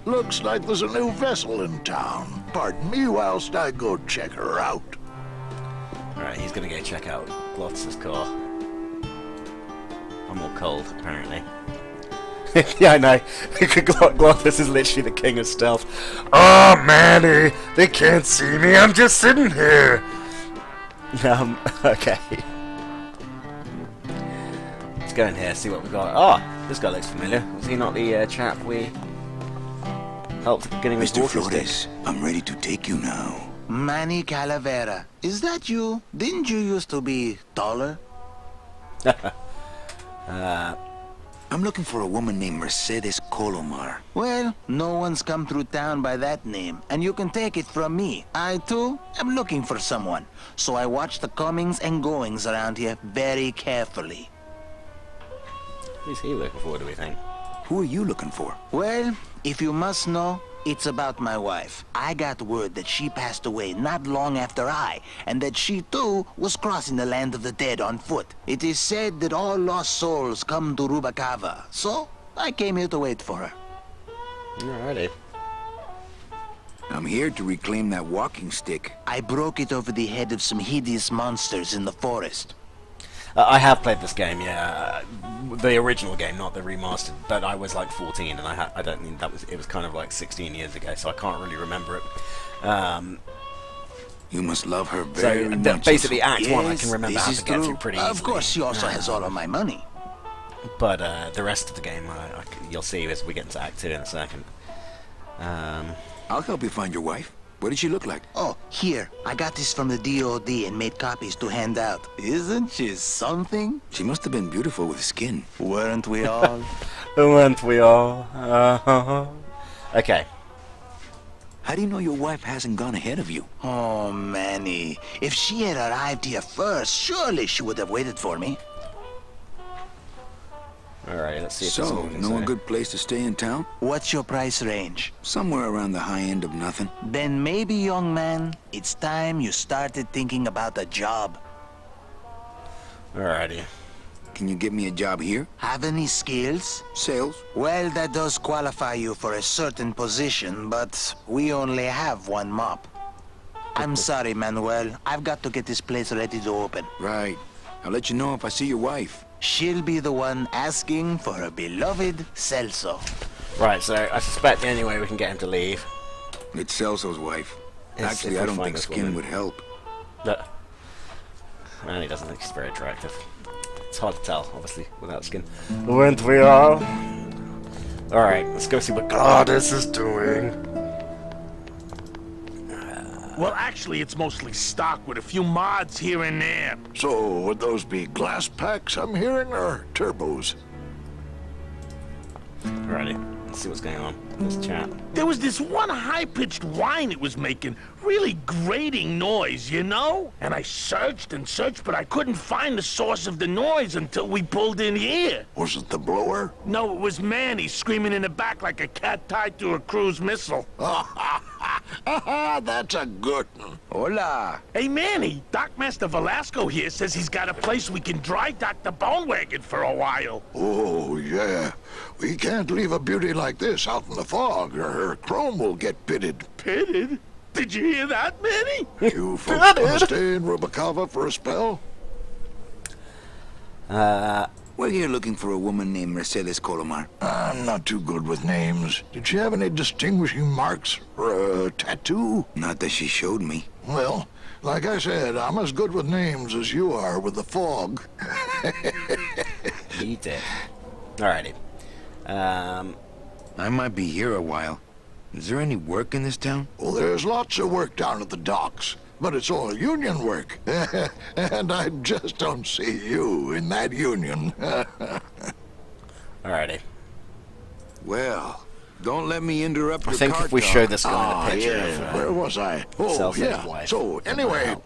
Looks like there's a new vessel in town. Pardon me whilst I go check her out. Alright, he's gonna go check out Glottis' car. I'm all cold, apparently. Yeah, I know. Glottis is literally the king of stealth. Oh, Manny! They can't see me, I'm just sitting here! Okay. Let's go in here, see what we got. Oh, this guy looks familiar. Was he not the chap we helped at the beginning with Mr. walking Flores, stick? I'm ready to take you now. Manny Calavera. Is that you? Didn't you used to be taller? I'm looking for a woman named Mercedes Colomar. Well, no one's come through town by that name, and you can take it from me. I, too, am looking for someone, so I watch the comings and goings around here very carefully. Who's he looking for, do we think? Who are you looking for? Well, if you must know, it's about my wife. I got word that she passed away not long after I, and that she too was crossing the land of the dead on foot. It is said that all lost souls come to Rubacava, so I came here to wait for her. Alrighty. I'm here to reclaim that walking stick. I broke it over the head of some hideous monsters in the forest. I have played this game, yeah, the original game, not the remastered. But I was like 14, and I don't think it was kind of like 16 years ago, so I can't really remember it. You must love her very much. Basically, Act 1 I Yes, can remember this how is to get true. through pretty easily. Of course, she also has all of my money. But the rest of the game, you'll see as we get into Act 2 in a second. I'll help you find your wife. What did she look like? Oh, here. I got this from the DOD and made copies to hand out. Isn't she something? She must have been beautiful with skin. Weren't we all? Weren't we all? Okay. How do you know your wife hasn't gone ahead of you? Oh, Manny. If she had arrived here first, surely she would have waited for me. Alright, let's see if there's So, something we can know a say. good place to stay in town? What's your price range? Somewhere around the high end of nothing. Then maybe, young man, it's time you started thinking about a job. Alrighty. Can you give me a job here? Have any skills? Sales? Well, that does qualify you for a certain position, but we only have one mop. I'm sorry, Manuel. I've got to get this place ready to open. Right. I'll let you know if I see your wife. She'll be the one asking for her beloved Celso. Right, so I suspect the only way we can get him to leave... It's Celso's wife. is Actually, if I we don't find think this skin woman. would help. Man, he doesn't think she's very attractive. It's hard to tell, obviously, without skin. Weren't we all? Alright, let's go see what Glottis is doing. Well, actually, it's mostly stock with a few mods here and there. So, would those be glass packs I'm hearing, or turbos? Alrighty, let's see what's going on. Let's chat. There was this one high-pitched whine it was making. Really grating noise, you know? And I searched and searched, but I couldn't find the source of the noise until we pulled in here. Was it the blower? No, it was Manny screaming in the back like a cat tied to a cruise missile. That's a good one. Hola. Hey, Manny, Dockmaster Velasco here says he's got a place we can dry dock the bone wagon for a while. Oh, yeah. We can't leave a beauty like this out in the fog, or her chrome will get pitted. Pitted? Did you hear that, Manny? You folks gonna stay in Rubacava for a spell? We're here looking for a woman named Mercedes Colomar. I'm not too good with names. Did she have any distinguishing marks or a tattoo? Not that she showed me. Well, like I said, I'm as good with names as you are with the fog. He did. Alrighty. I might be here a while. Is there any work in this town? Well, there's lots of work down at the docks, but it's all union work. And I just don't see you in that union. Alrighty. Well, don't let me interrupt I your think cart if we talk. show this guy a picture yeah. of Where was I? Oh, Celso's yeah. wife. So, anyway,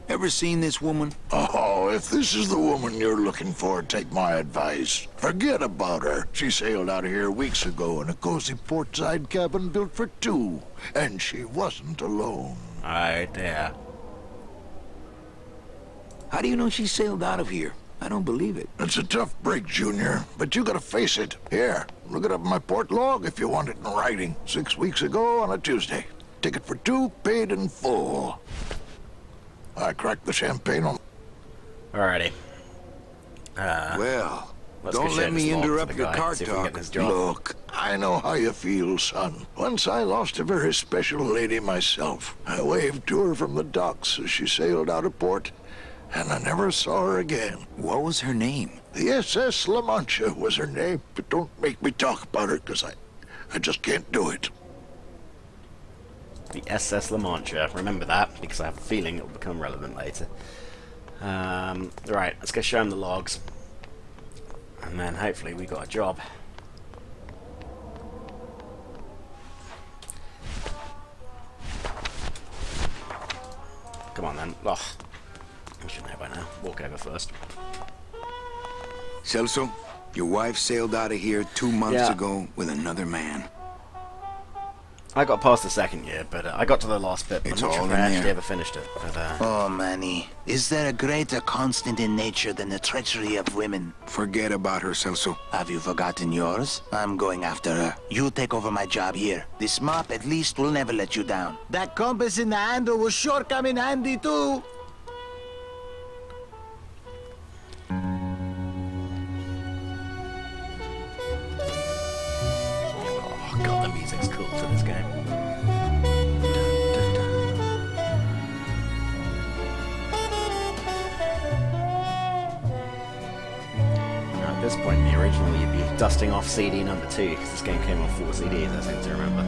Ever seen this woman? oh, if this is the woman you're looking for, take my advice. Forget about her. She sailed out of here weeks ago in a cozy portside cabin built for two, and she wasn't alone. Right there. How do you know she sailed out of here? I don't believe it. It's a tough break, Junior, but you gotta face it. Here, look it up in my port log if you want it in writing. 6 weeks ago on a Tuesday. Ticket for 2, paid in full. I cracked the champagne on... Alrighty. Well, Let's don't go let share me this log interrupt to the your guy, car see if we can talk. get this job. Look, I know how you feel, son. Once I lost a very special lady myself. I waved to her from the docks as she sailed out of port, and I never saw her again. What was her name? The SS La Mancha was her name, but don't make me talk about her, because I just can't do it. The SS La Mancha. Remember that, because I have a feeling it will become relevant later. Right, let's go show him the logs. And then hopefully we got a job. Come on then. Oh, I should know by now. Walk over first. Celso, your wife sailed out of here 2 months Yeah. ago with another man. I got past the second year, but I got to the last bit. But It's I'm not sure all if I in actually there. ever finished it. But, Oh, Manny, is there a greater constant in nature than the treachery of women? Forget about her, Celso. Have you forgotten yours? I'm going after her. You take over my job here. This mop at least will never let you down. That compass in the handle will sure come in handy too. oh god, the music's cool to this game. Now, at this point in the original, you'd be dusting off CD number 2, because this game came on 4 CDs, I seem to remember.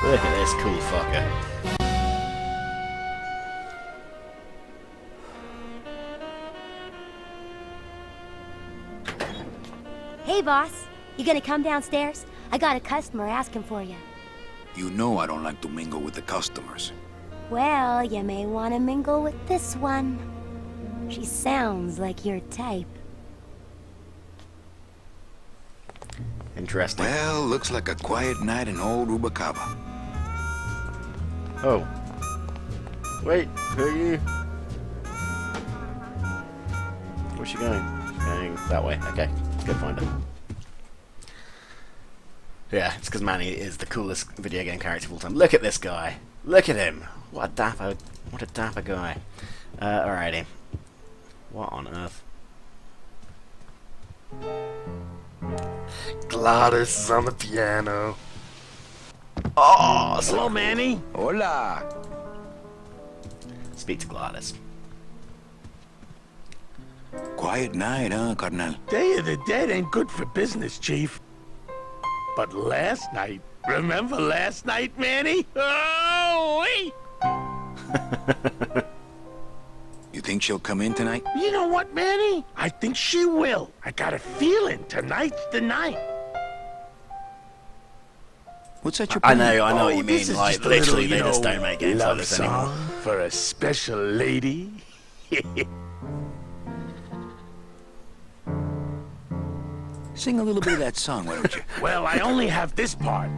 Look at this cool fucker. Hey, boss. You gonna come downstairs? I got a customer asking for you. You know I don't like to mingle with the customers. Well, you may want to mingle with this one. She sounds like your type. Interesting. Well, looks like a quiet night in old Rubacaba. Oh. Wait, who are you? Where's she going? She's going that way. Okay, let's go find her. Yeah, it's because Manny is the coolest video game character of all time. Look at this guy. Look at him. What a dapper guy. Alrighty. What on earth? Gladys is on the piano. Oh, so Hello, cool. Manny. Hola! Speak to Gladys. Quiet night, huh, carnal? Day of the Dead ain't good for business, Chief. But last night, remember last night, Manny? Oh, wait! You think she'll come in tonight? You know what, Manny? I think she will. I got a feeling tonight's the night. What's that your I plan? know what you Oh, this mean. is Like, just a literally, little, they just don't make games like love this anymore. song for a special lady. Sing a little bit of that song, why don't you? Well, I only have this part.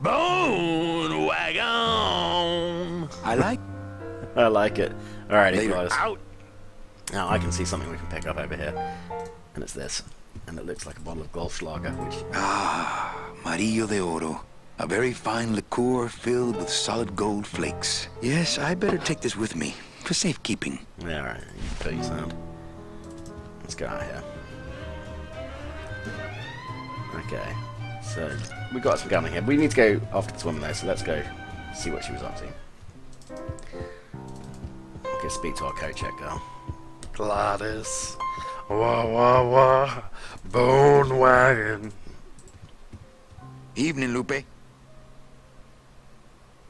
Bone wagon. I like... I like it. Alrighty, Later. Gladys. Out. Now I can see something we can pick up over here. And it's this. And it looks like a bottle of Goldschlager, which... Marillo de Oro. A very fine liqueur filled with solid gold flakes. Yes, I better take this with me for safekeeping. Yeah, alright. You do your sound. Let's go out here. Okay. So, we got some gambling here. We need to go after this woman though, so let's go see what she was up to. Okay, speak to our co-check girl. Gladys. Wah wah wah. Bone wagon. Evening, Lupe.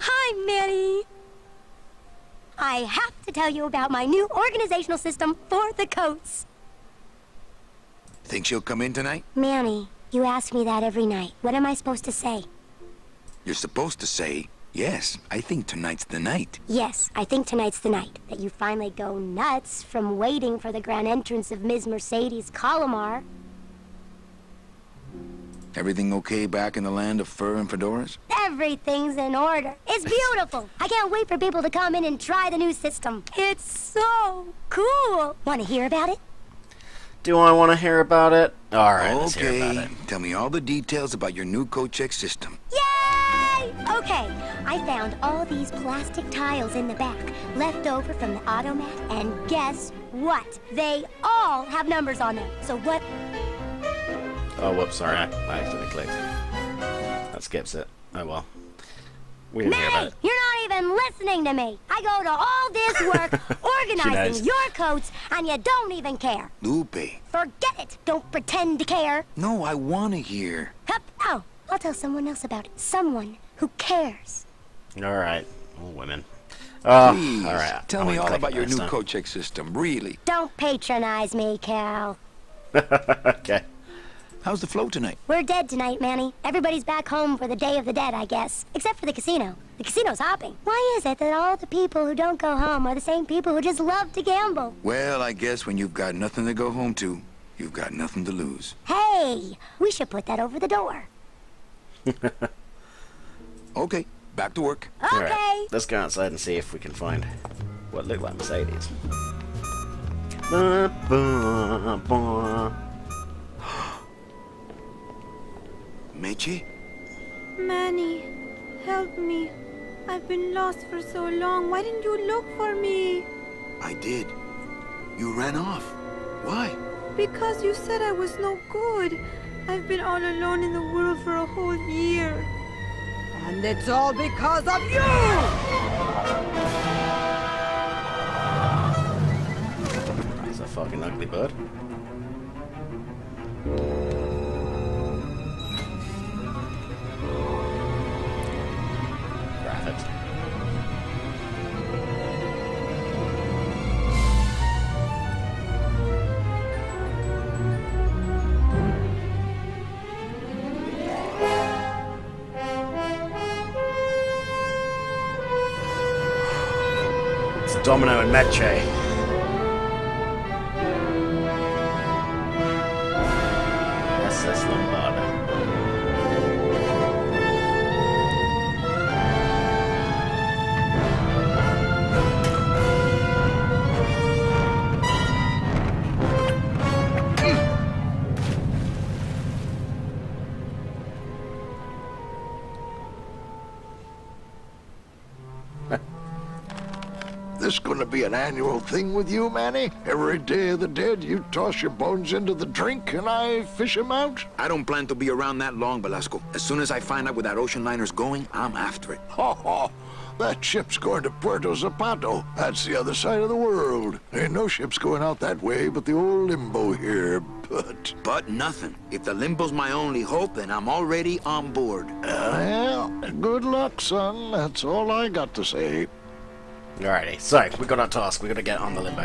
Hi, Manny. I have to tell you about my new organizational system for the coats. Think she'll come in tonight? Manny, you ask me that every night. What am I supposed to say? You're supposed to say, Yes, I think tonight's the night. Yes, I think tonight's the night that you finally go nuts from waiting for the grand entrance of Ms. Mercedes Colomar. Everything okay back in the land of fur and fedoras? Everything's in order. It's beautiful. I can't wait for people to come in and try the new system. It's so cool. Want to hear about it? Do I want to hear about it? Alright, let's hear about Okay, it. tell me all the details about your new code check system. Yay! Okay, I found all these plastic tiles in the back, left over from the automat, and guess what? They all have numbers on them. So what? Oh, whoops, sorry, I accidentally clicked. That skips it. Oh well. We didn't hear about Manny, it. you're not even listening to me. I go to all this work organizing your coats, and you don't even care. Lupe. Forget it. Don't pretend to care. No, I want to hear. Hup. Oh, I'll tell someone else about it. Someone who cares. Alright. Oh, women. Please, alright. tell I me won't all click about it your this new time. code check system, really. Don't patronize me, Cal. Okay. How's the flow tonight? We're dead tonight, Manny. Everybody's back home for the Day of the Dead, I guess. Except for the casino. The casino's hopping. Why is it that all the people who don't go home are the same people who just love to gamble? Well, I guess when you've got nothing to go home to, you've got nothing to lose. Hey, we should put that over the door. Okay, back to work. Okay. Alright, let's go outside and see if we can find what look like Mercedes. Meche? Manny, help me. I've been lost for so long. Why didn't you look for me? I did. You ran off. Why? Because you said I was no good. I've been all alone in the world for a whole year. And it's all because of you! That's a fucking ugly bird. Graphics. It's Domino and Meche. SS Lombarda. This gonna be an annual thing with you, Manny? Every Day of the Dead, you toss your bones into the drink and I fish 'em out? I don't plan to be around that long, Velasco. As soon as I find out where that ocean liner's going, I'm after it. Ho ho! That ship's going to Puerto Zapato. That's the other side of the world. Ain't no ships going out that way but the old limbo here, But nothing. If the limbo's my only hope, then I'm already on board. Well, good luck, son. That's all I got to say. Alrighty, so we got our task. We got to get on the limbo.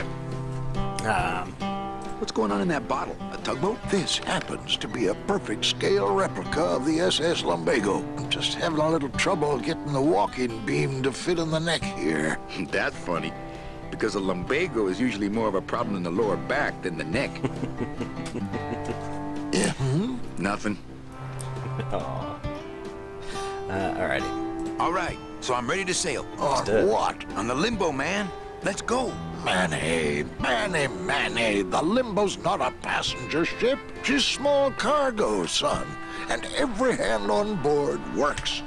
What's going on in that bottle? A tugboat? This happens to be a perfect scale replica of the SS Lumbago. I'm just having a little trouble getting the walking beam to fit in the neck here. That's funny. Because a lumbago is usually more of a problem in the lower back than the neck. Yeah, Nothing. Alrighty. All right, so I'm ready to sail. On do it. what? On the limbo, man. Let's go. Manny, the Limbo's not a passenger ship. She's small cargo, son. And every hand on board works.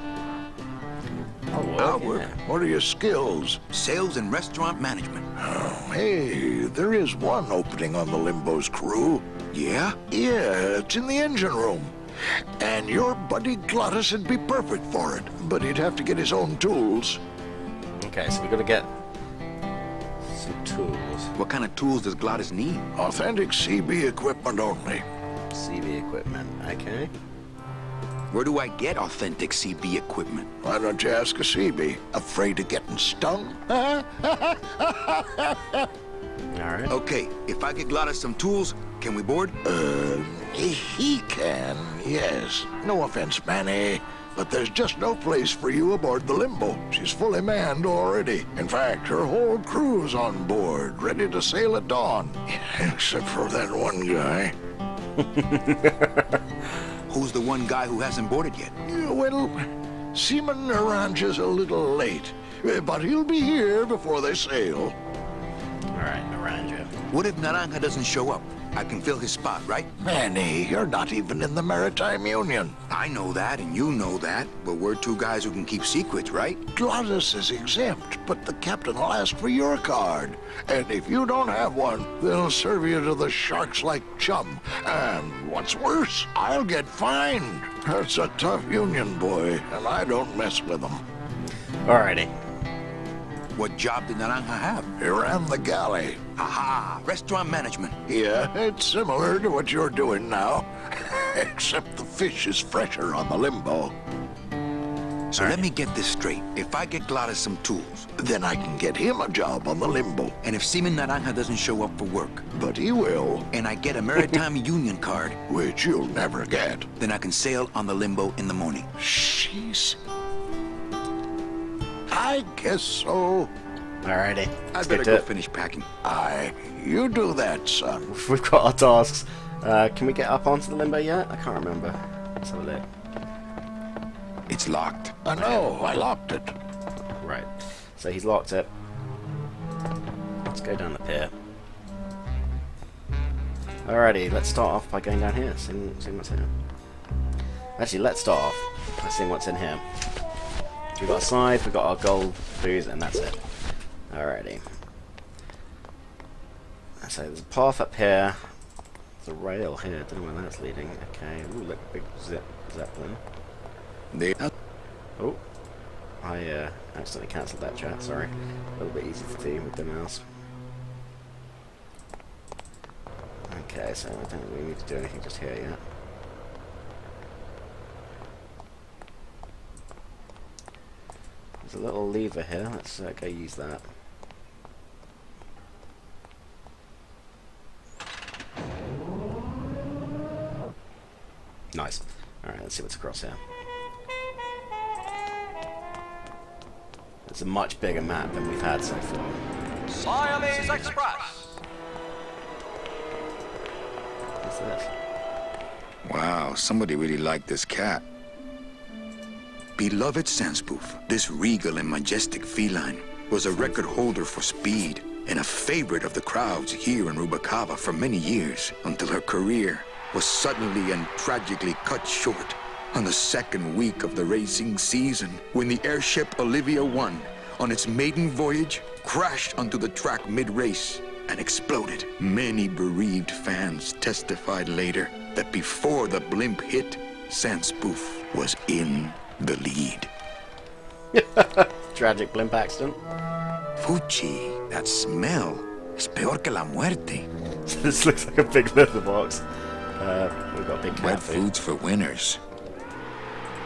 I'll work. What are your skills? Sales and restaurant management. Oh, hey, there is one opening on the Limbo's crew. Yeah? Yeah, it's in the engine room. And your buddy Glottis would be perfect for it, but he'd have to get his own tools. Okay, so we got to get some tools. What kind of tools does Glottis need? Authentic CB equipment only. CB equipment. Okay. Where do I get authentic CB equipment? Why don't you ask a CB? Afraid of getting stung? Alright. Okay, if I get Glottis some tools, can we board? He can, yes. No offense, Manny, but there's just no place for you aboard the Limbo. She's fully manned already. In fact, her whole crew's on board, ready to sail at dawn. Except for that one guy. Who's the one guy who hasn't boarded yet? Yeah, well, Seaman Naranja's a little late, but he'll be here before they sail. Alright, Naranja. What if Naranja doesn't show up? I can fill his spot, right? Manny, you're not even in the Maritime Union. I know that, and you know that, but we're two guys who can keep secrets, right? Glottis is exempt, but the captain will ask for your card. And if you don't have one, they'll serve you to the sharks like chum. And what's worse, I'll get fined. That's a tough union, boy, and I don't mess with them. Alrighty. What job did Naranja have? He ran the galley. Aha, restaurant management. Yeah, it's similar to what you're doing now. Except the fish is fresher on the Limbo. So let me get this straight. If I get Glottis some tools, Then I can get him a job on the Limbo. and if Seaman Naranja doesn't show up for work, But he will, and I get a Maritime Union card, which you'll never get. then I can sail on the Limbo in the morning. Jeez. I guess so. Alrighty. I Let's better get to go it. finish packing. You do that, son. We've got our tasks. Can we get up onto the Limbo yet? I can't remember. Let's have a look. It's locked. I know, I locked it. Right. So he's locked it. Let's go down the pier. Alrighty, let's start off by going down here, seeing what's here. Actually, let's start off by seeing what's in here. We've got a scythe, we've got our gold booze, and that's it. Alrighty. So there's a path up here. There's a rail here, don't know where that's leading. Okay, ooh, look, big zeppelin. Oh, I accidentally cancelled that chat, sorry. A little bit easy to do with the mouse. Okay, so I don't think we need to do anything just here yet. There's a little lever here, let's go use that. Nice. Alright, let's see what's across here. It's a much bigger map than we've had so far. Siamese Express. What's this? Wow, somebody really liked this cat. Beloved Sandspoof, this regal and majestic feline was a record holder for speed and a favorite of the crowds here in Rubacava for many years, until her career was suddenly and tragically cut short on the second week of the racing season, when the airship Olivia 1, on its maiden voyage, crashed onto the track mid-race and exploded. Many bereaved fans testified later that before the blimp hit, Sandspoof was in the lead. Tragic blimp accident. Fuchi, that smell is peor que la muerte. This looks like a big litter box. We've got a big cat Wet food. foods for winners.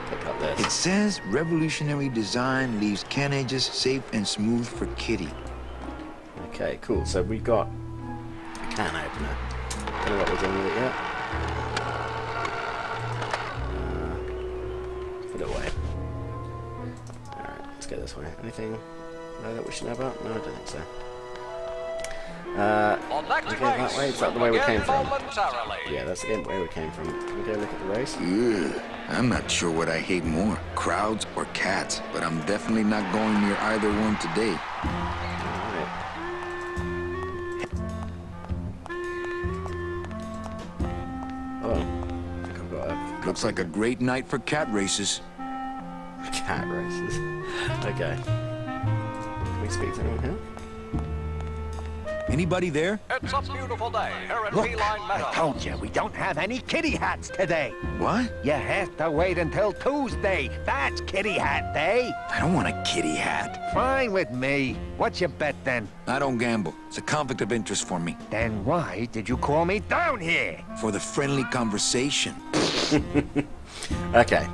Pick up this. It says revolutionary design leaves can edges safe and smooth for kitty. Okay, cool. So we've got a can opener. Don't know what we're doing with it yet. Put it away. Alright, let's go this way. Anything that we should know about? No, I don't think so. We go that way? Is that the way we came from? Yeah, that's the way we came from. Can we go look at the race? Ugh, I'm not sure what I hate more, crowds or cats, but I'm definitely not going near either one today. Alright. Oh, I think I've got a Looks like a great night for cat races. cat races. Okay. Can we speak to anyone here? Anybody there? It's a beautiful day here in Look, Feline Meadow. I told you, we don't have any kitty hats today. What? You have to wait until Tuesday. That's kitty hat day. I don't want a kitty hat. Fine with me. What's your bet then? I don't gamble. It's a conflict of interest for me. Then why did you call me down here? For the friendly conversation. Okay.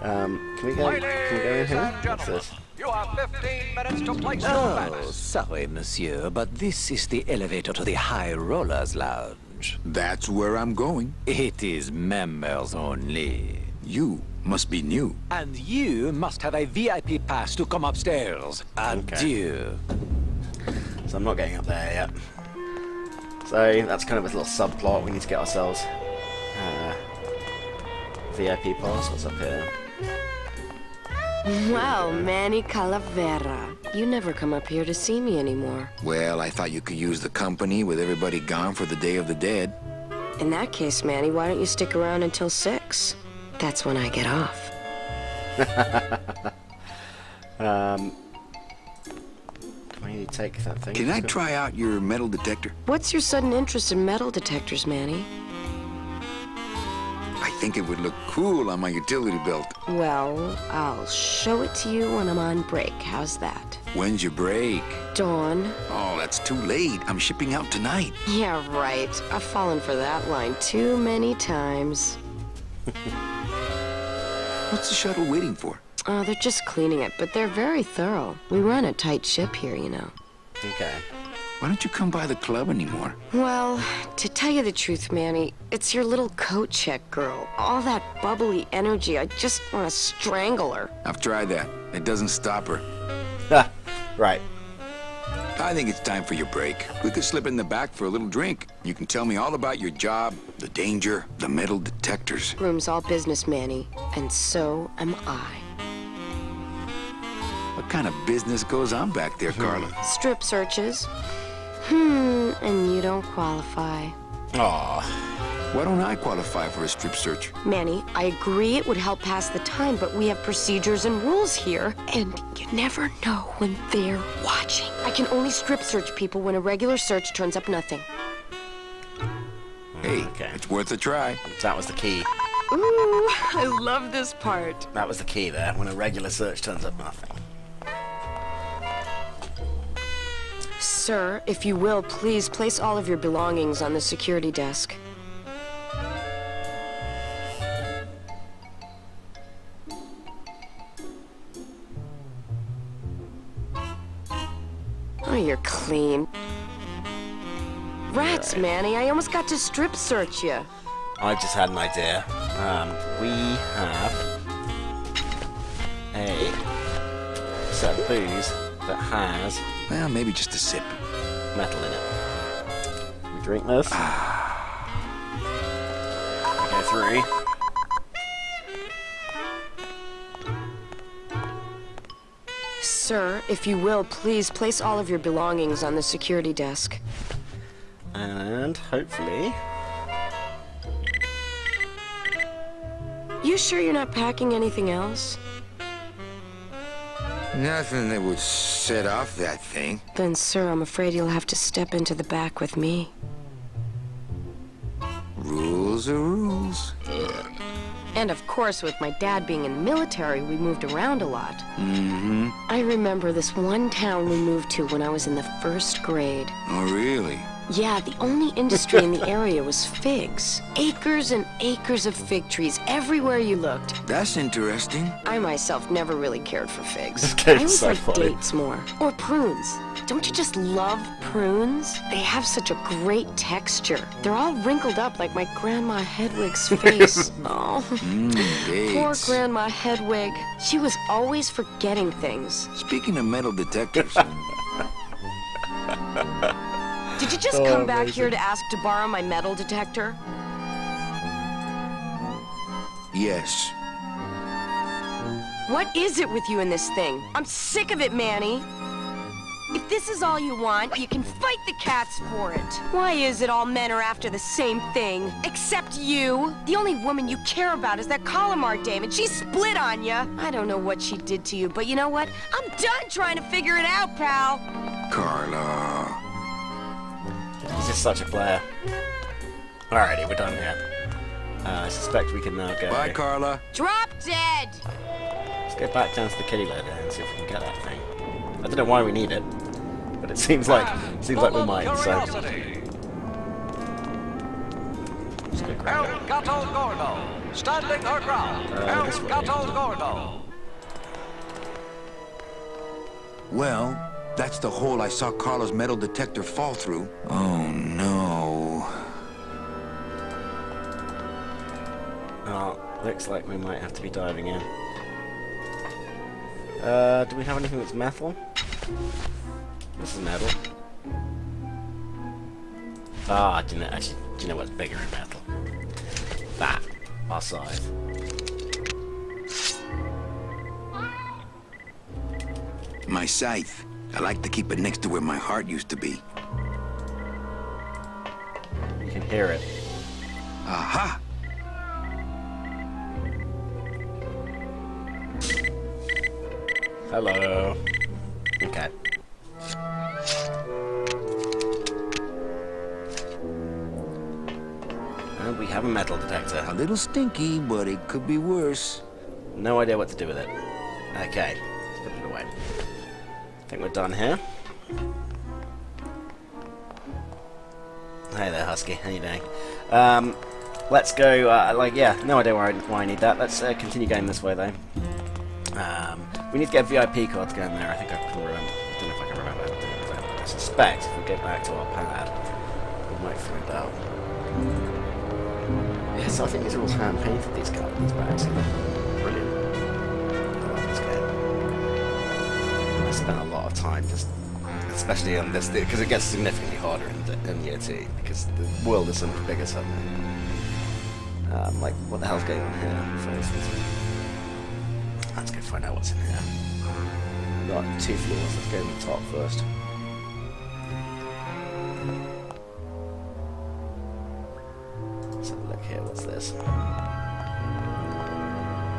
Can we go in Ladies here? and What's gentlemen, this? you have 15 minutes to place your Oh, bets. sorry, monsieur, but this is the elevator to the High Rollers Lounge. That's where I'm going. It is members only. You Must be new. And you must have a VIP pass to come upstairs. Adieu. So I'm not getting up there yet. So that's kind of a little subplot. We need to get ourselves VIP pass. What's up here? Wow, Manny Calavera. You never come up here to see me anymore. Well, I thought you could use the company with everybody gone for the Day of the Dead. In that case, Manny, why don't you stick around until 6? That's when I get off. I need to take that thing. Can I try out your metal detector? What's your sudden interest in metal detectors, Manny? I think it would look cool on my utility belt. Well, I'll show it to you when I'm on break. How's that? When's your break? Dawn. Oh, that's too late. I'm shipping out tonight. Yeah, right. I've fallen for that line too many times. What's the shuttle waiting for? Oh, they're just cleaning it, but they're very thorough. We run a tight ship here, you know. Okay. Why don't you come by the club anymore? Well, to tell you the truth, Manny, it's your little coat check girl. All that bubbly energy, I just want to strangle her. I've tried that. It doesn't stop her. Right. I think it's time for your break. We could slip in the back for a little drink. You can tell me all about your job, the danger, the metal detectors. Room's all business, Manny, and so am I. What kind of business goes on back there, Carla? Strip searches. And you don't qualify. Aw. Why don't I qualify for a strip search? Manny, I agree it would help pass the time, but we have procedures and rules here, and you never know when they're watching. I can only strip search people when a regular search turns up nothing. Hey, Okay. it's worth a try. That was the key. Ooh, I love this part. That was the key there. When a regular search turns up nothing. Sir, if you will, please place all of your belongings on the security desk. Oh, you're clean. Rats, Manny, I almost got to strip search you. I just had an idea. We have a set of booze that has Well, maybe just a sip. metal in it. We drink this. We go through. Sir, if you will, please place all of your belongings on the security desk. And hopefully... You sure you're not packing anything else? Nothing that would set off that thing. Then, sir, I'm afraid you'll have to step into the back with me. Rules are rules. And of course, with my dad being in the military, we moved around a lot. Mm-hmm. I remember this one town we moved to when I was in the 1st grade. Oh, really? Yeah, the only industry in the area was figs. Acres and acres of fig trees everywhere you looked. That's interesting. I myself never really cared for figs. This I game's always so like funny. dates more. Or prunes. Don't you just love prunes? They have such a great texture. They're all wrinkled up like my Grandma Hedwig's face. Oh, poor Dates. Grandma Hedwig. She was always forgetting things. Speaking of metal detectors, Did you just come back here to ask to borrow my metal detector? yes. What is it with you in this thing? I'm sick of it, Manny. If this is all you want, you can fight the cats for it. Why is it all men are after the same thing? Except you. The only woman you care about is that Calamar dame, and she split on you. I don't know what she did to you, but you know what? I'm done trying to figure it out, pal. Carla. He's just such a player. Alrighty, we're done here. I suspect we can now go. Bye, Carla. Drop dead. Let's go back down to the kiddie ladder and see if we can get that thing. I don't know why we need it, but it seems like we might. So Curiosity. let's go grab El it. Gato Gordo. Standing her ground. This El way. Gato Gordo. Well, that's the hole I saw Carla's metal detector fall through. Oh, no. Looks like we might have to be diving in. Do we have anything that's metal? This is metal. Ah, do you know what's bigger in metal? That. Our scythe. My scythe. I like to keep it next to where my heart used to be. You can hear it. Aha! Hello. Okay. And we have a metal detector. A little stinky, but it could be worse. No idea what to do with it. Okay. Let's put it away. I think we're done here. Hey there, Husky. How you doing? Let's go. Yeah, no idea why I need that. Let's continue going this way, though. We need to get a VIP card to go in there. I think I can remember. I don't know if I can remember how to do it, but I suspect if we get back to our pad, we might find out. Yeah, so I think these are all hand-painted, these bags. Brilliant. I like this game. I spent a lot of time just, especially on this, because it gets significantly harder in year 2, because the world is so much bigger suddenly. Like, what the hell's going on here, for instance? Let's go find out what's in here. We've got 2 floors, let's go to the top first. Let's have a look here, what's this?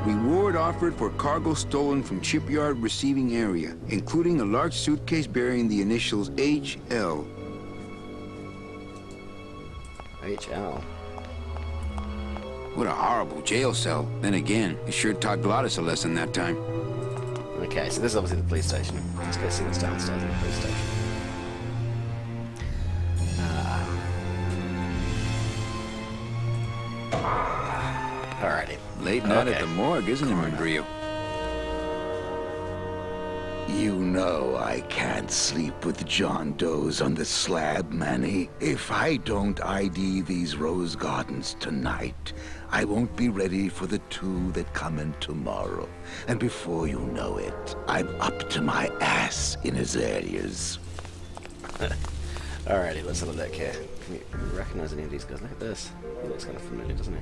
Reward offered for cargo stolen from shipyard receiving area, including a large suitcase bearing the initials HL. HL? What a horrible jail cell. Then again, it sure taught Glottis a lesson that time. Okay, so this is obviously the police station. Let's go see what's downstairs in the police station. Alrighty. Late night at the morgue, isn't it, Mondrio? You know I can't sleep with John Doe's on the slab, Manny. If I don't ID these rose gardens tonight, I won't be ready for the 2 that come in tomorrow. And before you know it, I'm up to my ass in azaleas. Alrighty, let's have a look here. Can you recognize any of these guys? Look at this. He looks kind of familiar, doesn't he?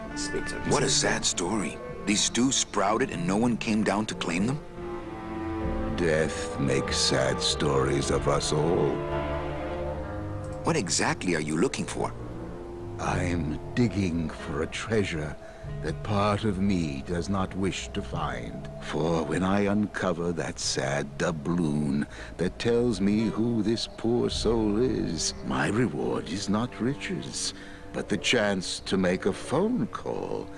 Let's speak to him. What a sad story. These stews sprouted and no one came down to claim them? Death makes sad stories of us all. What exactly are you looking for? I'm digging for a treasure that part of me does not wish to find. For when I uncover that sad doubloon that tells me who this poor soul is, my reward is not riches, but the chance to make a phone call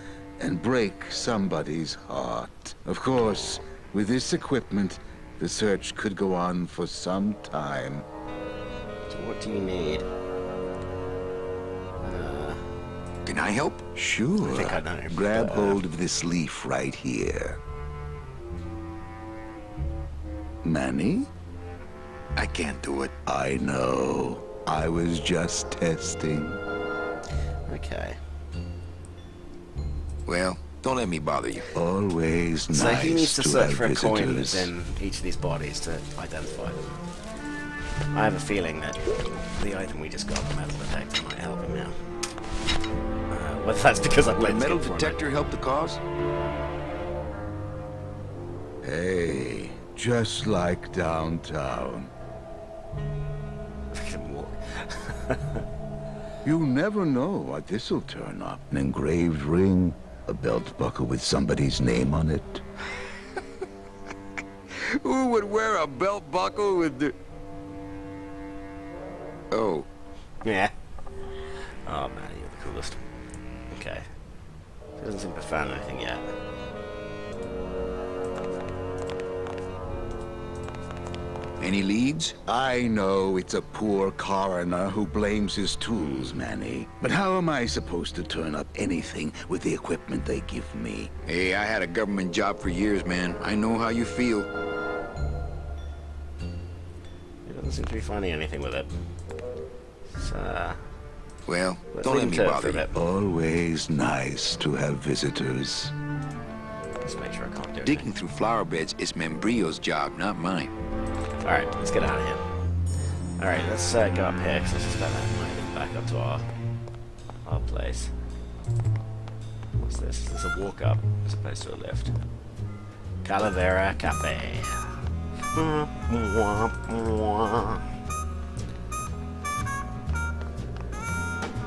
and break somebody's heart. Of course, with this equipment, the search could go on for some time. So what do you need? Can I help? Sure. I think I know. Grab hold of this leaf right here. Manny? I can't do it. I know. I was just testing. Okay. Well, don't let me bother you. Always nice. So he needs to search have for a coin visitors. in each of these bodies to identify them. I have a feeling that the item we just got, the metal detector, might help him now. Whether that's because I Would played a this metal game before, detector help the cause? Hey, just like downtown. I can walk. You never know what this'll turn up. An engraved ring, a belt buckle with somebody's name on it. Who would wear a belt buckle with the... Oh. Yeah. Oh man, you're the coolest. Okay. He doesn't seem to have found anything yet. Any leads? I know it's a poor coroner who blames his tools, Manny. But how am I supposed to turn up anything with the equipment they give me? Hey, I had a government job for years, man. I know how you feel. He doesn't seem to be finding anything with it. So, Well, Let's don't leave let him me to it for bother a you. bit. Always nice to have visitors. Let's make sure I can't do it. Digging through flower beds is Membrio's job, not mine. Alright, let's get out of here. Alright, let's go up here, because I suspect that might lead back up to our place. What's this? Is this a walk up as opposed to a lift? Calavera Cafe.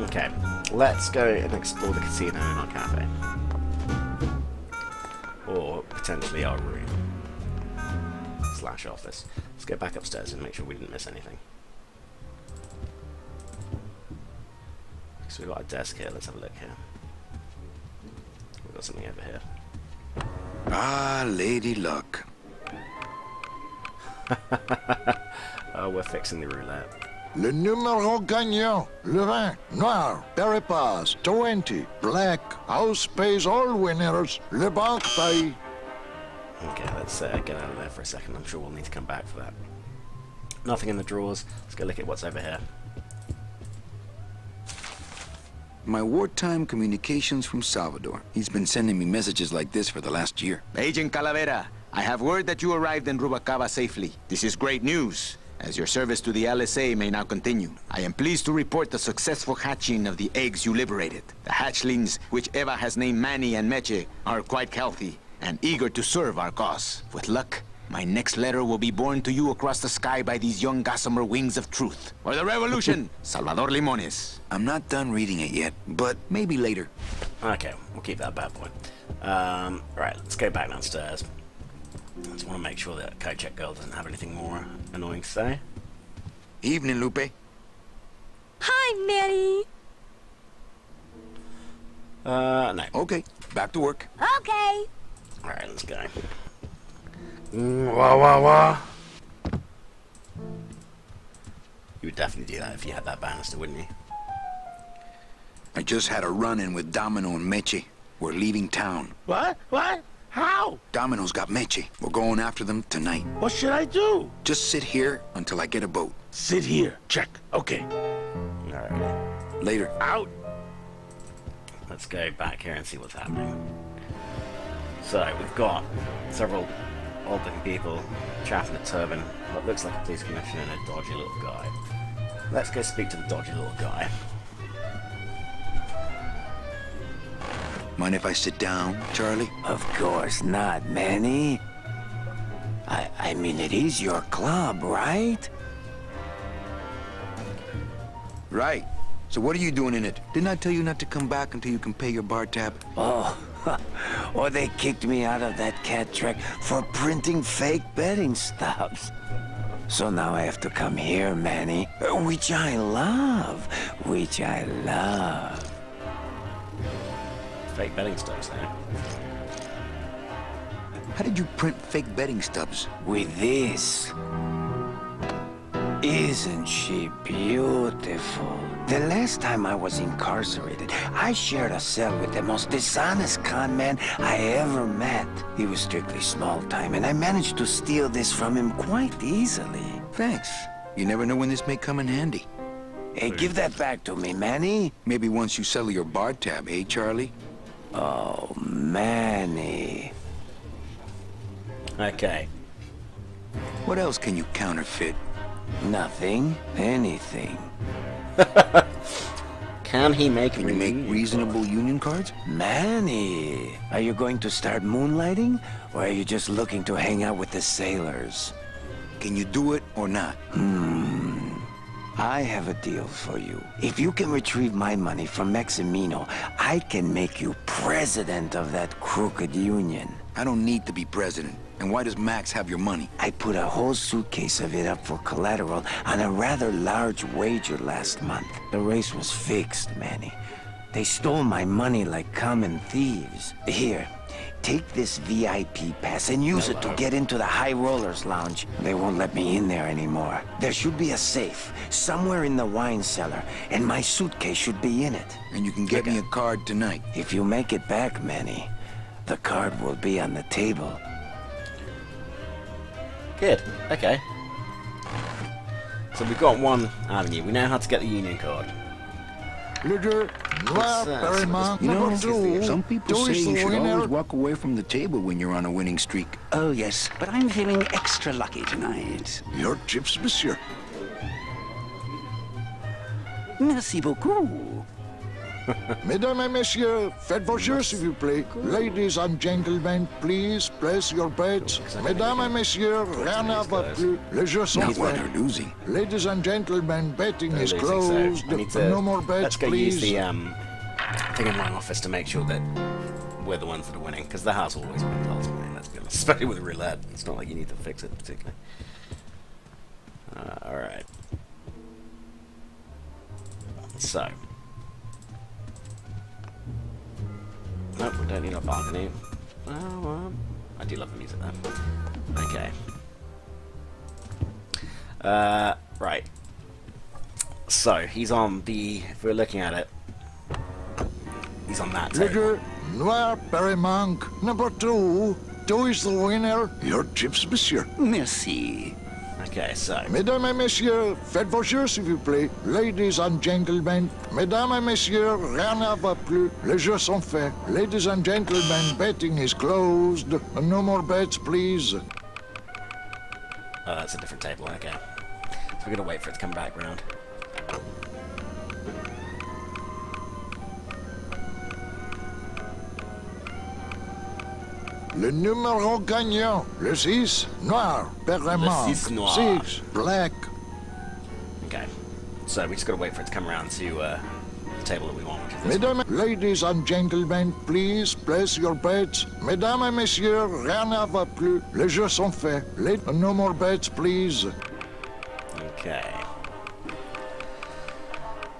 Okay, let's go and explore the casino in our cafe. Or potentially our room. / office. Let's go back upstairs and make sure we didn't miss anything. So we've got a desk here, let's have a look here. We've got something over here. Ah, Lady Luck. Oh, we're fixing the roulette. Le numéro gagnant, le vin, noir, Berry Pass, 20, black, house pays all winners, le banque paye. Okay, let's get out of there for a second. I'm sure we'll need to come back for that. Nothing in the drawers. Let's go look at what's over here. My wartime communications from Salvador. He's been sending me messages like this for the last year. Agent Calavera, I have word that you arrived in Rubacava safely. This is great news, as your service to the LSA may now continue. I am pleased to report the successful hatching of the eggs you liberated. The hatchlings, which Eva has named Manny and Meche, are quite healthy and eager to serve our cause. With luck, my next letter will be borne to you across the sky by these young gossamer wings of truth. For the revolution, Salvador Limones. I'm not done reading it yet, but maybe later. Okay, we'll keep that bad boy. Right, let's go back downstairs. I just want to make sure that Kojak girl doesn't have anything more annoying to say. Evening, Lupe. Hi, Manny. No. Okay, back to work. Okay. Alright, let's go. Wah, wah, wah. You would definitely do that if you had that banister, wouldn't you? I just had a run-in with Domino and Meche. We're leaving town. What? What? How? Domino's got Meche. We're going after them tonight. What should I do? Just sit here until I get a boat. Sit here. Check. Okay. Alright. Later. Out. Let's go back here and see what's happening. So, we've got several odd-looking people chaffing at Turbin, what looks like a police commissioner and a dodgy little guy. Let's go speak to the dodgy little guy. Mind if I sit down, Charlie? Of course not, Manny. I mean, it is your club, right? Right. So what are you doing in it? Didn't I tell you not to come back until you can pay your bar tab? Oh, or they kicked me out of that cat track for printing fake betting stubs. So now I have to come here, Manny, which I love, Fake betting stubs there. How did you print fake betting stubs? With this. Isn't she beautiful? The last time I was incarcerated, I shared a cell with the most dishonest con man I ever met. He was strictly small time, and I managed to steal this from him quite easily. Thanks. You never know when this may come in handy. Hey, give that back to me, Manny. Maybe once you settle your bar tab, eh, Charlie? Oh, Manny. Okay. What else can you counterfeit? Nothing. Anything. Can he make Can you make reasonable union cards? Manny, are you going to start moonlighting? Or are you just looking to hang out with the sailors? Can you do it or not? I have a deal for you. If you can retrieve my money from Maximino, I can make you president of that crooked union. I don't need to be president. And why does Max have your money? I put a whole suitcase of it up for collateral on a rather large wager last month. The race was fixed, Manny. They stole my money like common thieves. Here, take this VIP pass and use it to get into the High Rollers Lounge. They won't let me in there anymore. There should be a safe somewhere in the wine cellar, and my suitcase should be in it. And you can get me a card tonight. If you make it back, Manny, the card will be on the table. Good. Okay. So we've got one avenue. We know how to get the union card. Leader, Noir, Paramount, number 2. Some people Two say is you the should winner. always walk away from the table when you're on a winning streak. Oh, yes, but I'm feeling extra lucky tonight. Your chips, monsieur. Merci beaucoup. Mesdames et messieurs, faites vos jeux s'il vous plaît. Ladies and gentlemen, please place your bets. Mesdames et messieurs, rien ne va plus. Les jeux sont Not while faits. they're losing. Ladies and gentlemen, betting is Losing, so closed. I need to, No more bets, let's go please. use the thing in my office to make sure that we're the ones that are winning, because the house always wins ultimately, let's be honest. Especially with roulette. It's not like you need to fix it particularly. Alright. So. Nope, we don't need our balcony. Oh, I do love the music though. Okay. Right. So, he's on the... If we're looking at it, he's on that table. Leader, Noir, Paramount, number 2. 2 is the winner. Your chips, monsieur. Merci. Okay, so... Mesdames et messieurs, faites vos jeux s'il vous plaît. Ladies and gentlemen, mesdames et messieurs, rien ne va plus. Les jeux sont faits. Ladies and gentlemen, betting is closed. No more bets, please. Oh, that's a different table, okay. So we're gonna wait for it to come back round. Le numéro gagnant, le 6, noir, Paramount. 6 noir. 6, black. Okay. So we just gotta wait for it to come around to the table that we want, which is this Mesdames, one. ladies and gentlemen, please place your bets. Mesdames et messieurs, rien ne va plus. Les jeux sont faits. No more bets, please. Okay.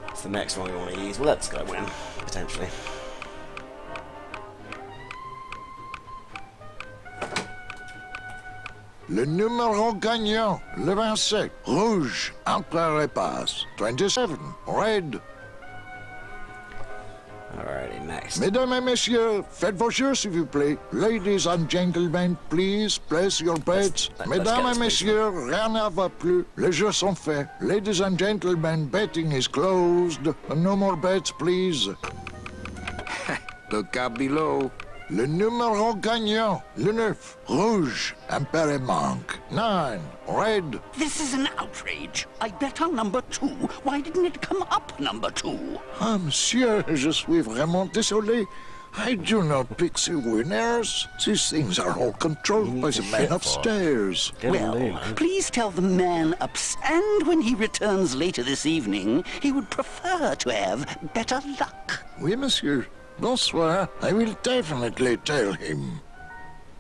It's the next one we want to use. Well, let's go win, potentially. Le numéro gagnant, le 27, rouge, Empereur et passe. 27, red. Alrighty, next. Mesdames et messieurs, faites vos jeux s'il vous plaît. Ladies and gentlemen, please place your bets. let's Mesdames get et this messieurs, rien ne va plus. Les jeux sont faits. Ladies and gentlemen, betting is closed. No more bets, please. Look out below. Le numéro gagnant, le 9, rouge, Empereur manque. 9, red. This is an outrage. I bet on number 2. Why didn't it come up number 2? Ah, monsieur, je suis vraiment désolé. I do not pick the winners. These things are all controlled by the man upstairs. Well, please tell the man upstairs. And when he returns later this evening, he would prefer to have better luck. Oui, monsieur. Bonsoir. I will definitely tell him.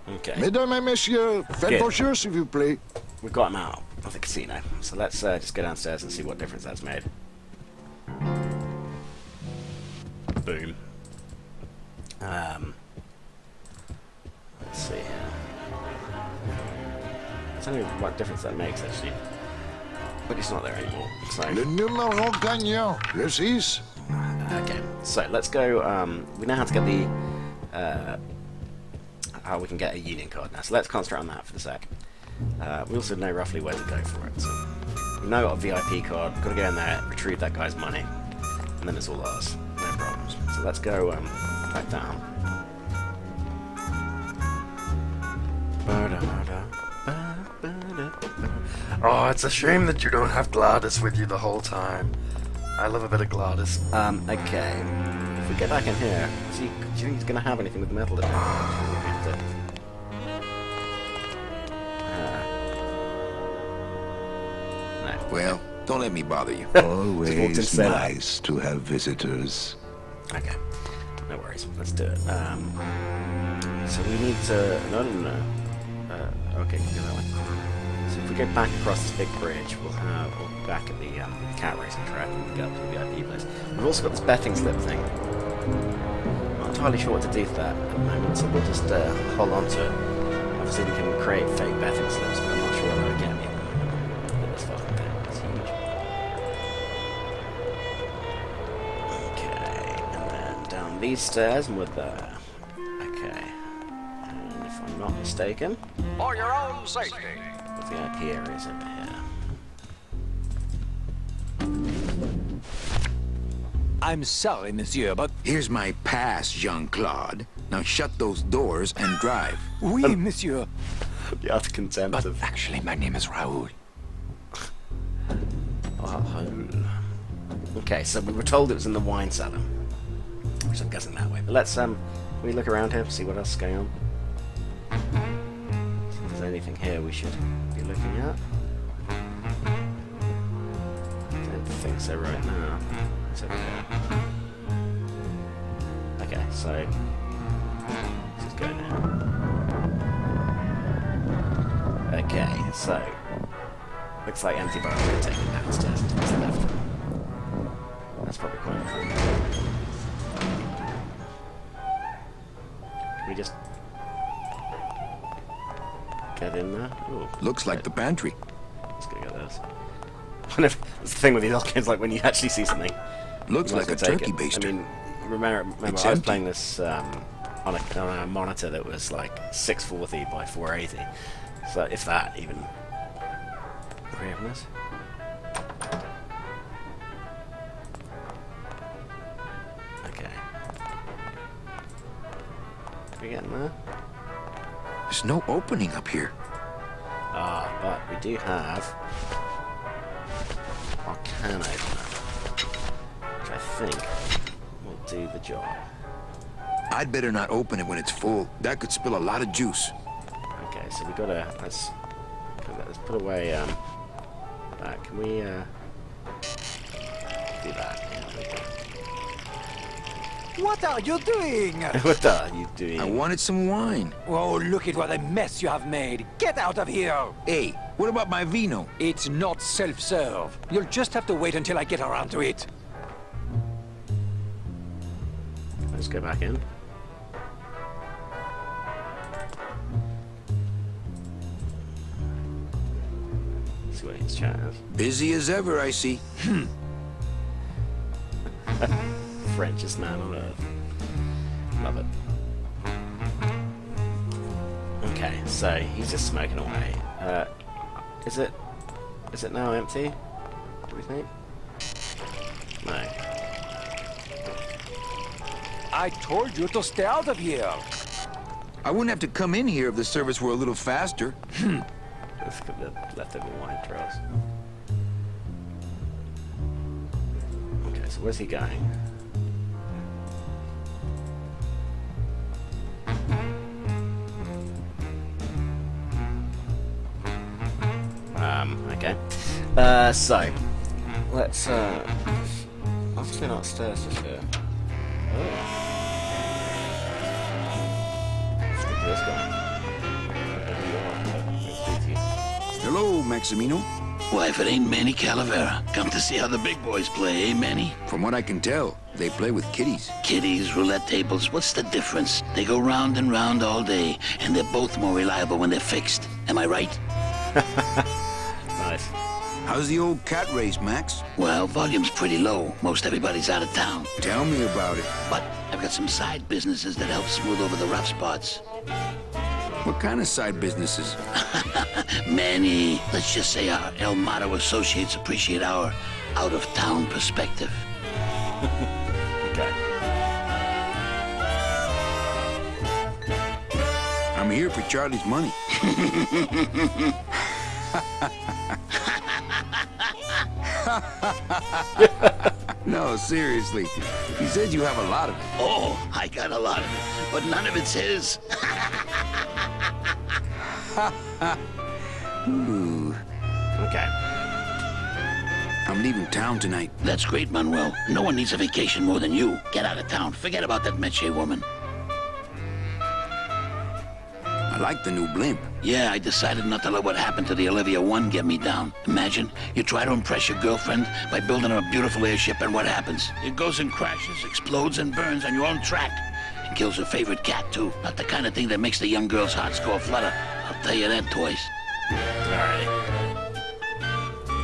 Okay. Mesdames et messieurs, faites vos jeux, s'il vous plaît. We've got him out of the casino. So let's just go downstairs and see what difference that's made. Boom. Let's see here. I don't know what difference that makes, actually. But he's not there anymore, so... Le numéro gagnant, le 6. Okay, so let's go, we know how to get the, how we can get a union card now, so let's concentrate on that for the sec. We also know roughly where to go for it, so we know got a VIP card, gotta go in there, retrieve that guy's money, and then it's all ours, no problems. So let's go, back down. Oh, it's a shame that you don't have Gladys with you the whole time. I love a bit of Gladys. Okay. If we get back in here, do you think he's gonna have anything with metal in it? No. Well, don't let me bother you. Always nice to have visitors. Okay. No worries. Let's do it. So we need to... No. Okay, go that way. So if we go back across this big bridge, we'll be back at the cat racing track and we'll get up to the VIP place. We've also got this betting slip thing. I'm not entirely sure what to do for that at the moment, so we'll just hold on to it. Obviously we can create fake betting slips, but I'm not sure how to get me. Look at this fucking thing, it's huge. Okay, and then down these stairs and we're there. Okay. And if I'm not mistaken... For your own safety. The VIP area's over here. I'm sorry, monsieur, but... Here's my pass, Jean-Claude. Now shut those doors and drive. Oui, monsieur. The utter contempt But of... actually, my name is Raoul. Okay, so we were told it was in the wine cellar. Which I'm guessing that way. But let's, can we look around here, see what else is going on? See if there's anything here we should be looking at. Don't think so right now. It's over there. Okay, so... This is going now. Okay, so... Looks like empty barrel will take it downstairs to the left. That's probably quite fun. Can we just get in there? Ooh, Looks like the pantry. let's go get this. That's the thing with these old games, like when you actually see something. Looks you might like as a well take turkey it. baster. I mean, remember It's I was empty. playing this on a monitor that was like 640 by 480. So if that even. Can we open this? Okay. Can we get in there? There's no opening up here. Ah, but we do have Arcana opener, which I think will do the job. I'd better not open it when it's full. That could spill a lot of juice. Okay, so we gotta let's put away that. Can we do that? Yeah, there we go. What are you doing? What are you doing? I wanted some wine. Oh, look at what a mess you have made. Get out of here. Hey, what about my vino? It's not self-serve. You'll just have to wait until I get around to it. Let's go back in. See what his chat is. Busy as ever, I see. Frenchest man on earth. Love it. Okay, so he's just smoking away. Is it now empty? Do we think? No. I told you to stay out of here. I wouldn't have to come in here if the service were a little faster. Let's get the leftover wine trails. Okay, so where's he going? Okay. So let's obviously not upstairs just here. Oh. Let's get to this guy. Wherever you are, let's speak to you. Hello, Maximino. Why, if it ain't Manny Calavera, come to see how the big boys play, eh, Manny? From what I can tell, they play with kiddies. Kiddies, roulette tables, what's the difference? They go round and round all day, and they're both more reliable when they're fixed. Am I right? Nice. How's the old cat race, Max? Well, volume's pretty low. Most everybody's out of town. Tell me about it. But I've got some side businesses that help smooth over the rough spots. What kind of side businesses? Manny, let's just say our El Mato associates appreciate our out-of-town perspective. Okay. I'm here for Charlie's money. No, seriously. He says you have a lot of it. Oh, I got a lot of it, but none of it's his. Ooh. Okay. I'm leaving town tonight. That's great, Manuel. No one needs a vacation more than you. Get out of town. Forget about that Meche woman. I like the new blimp. Yeah, I decided not to let what happened to the Olivia 1 get me down. Imagine, you try to impress your girlfriend by building her a beautiful airship, and what happens? It goes and crashes, explodes and burns on your own track. And kills her favorite cat, too. Not the kind of thing that makes the young girl's hearts go aflutter. I'll tell you that, toys. Alrighty.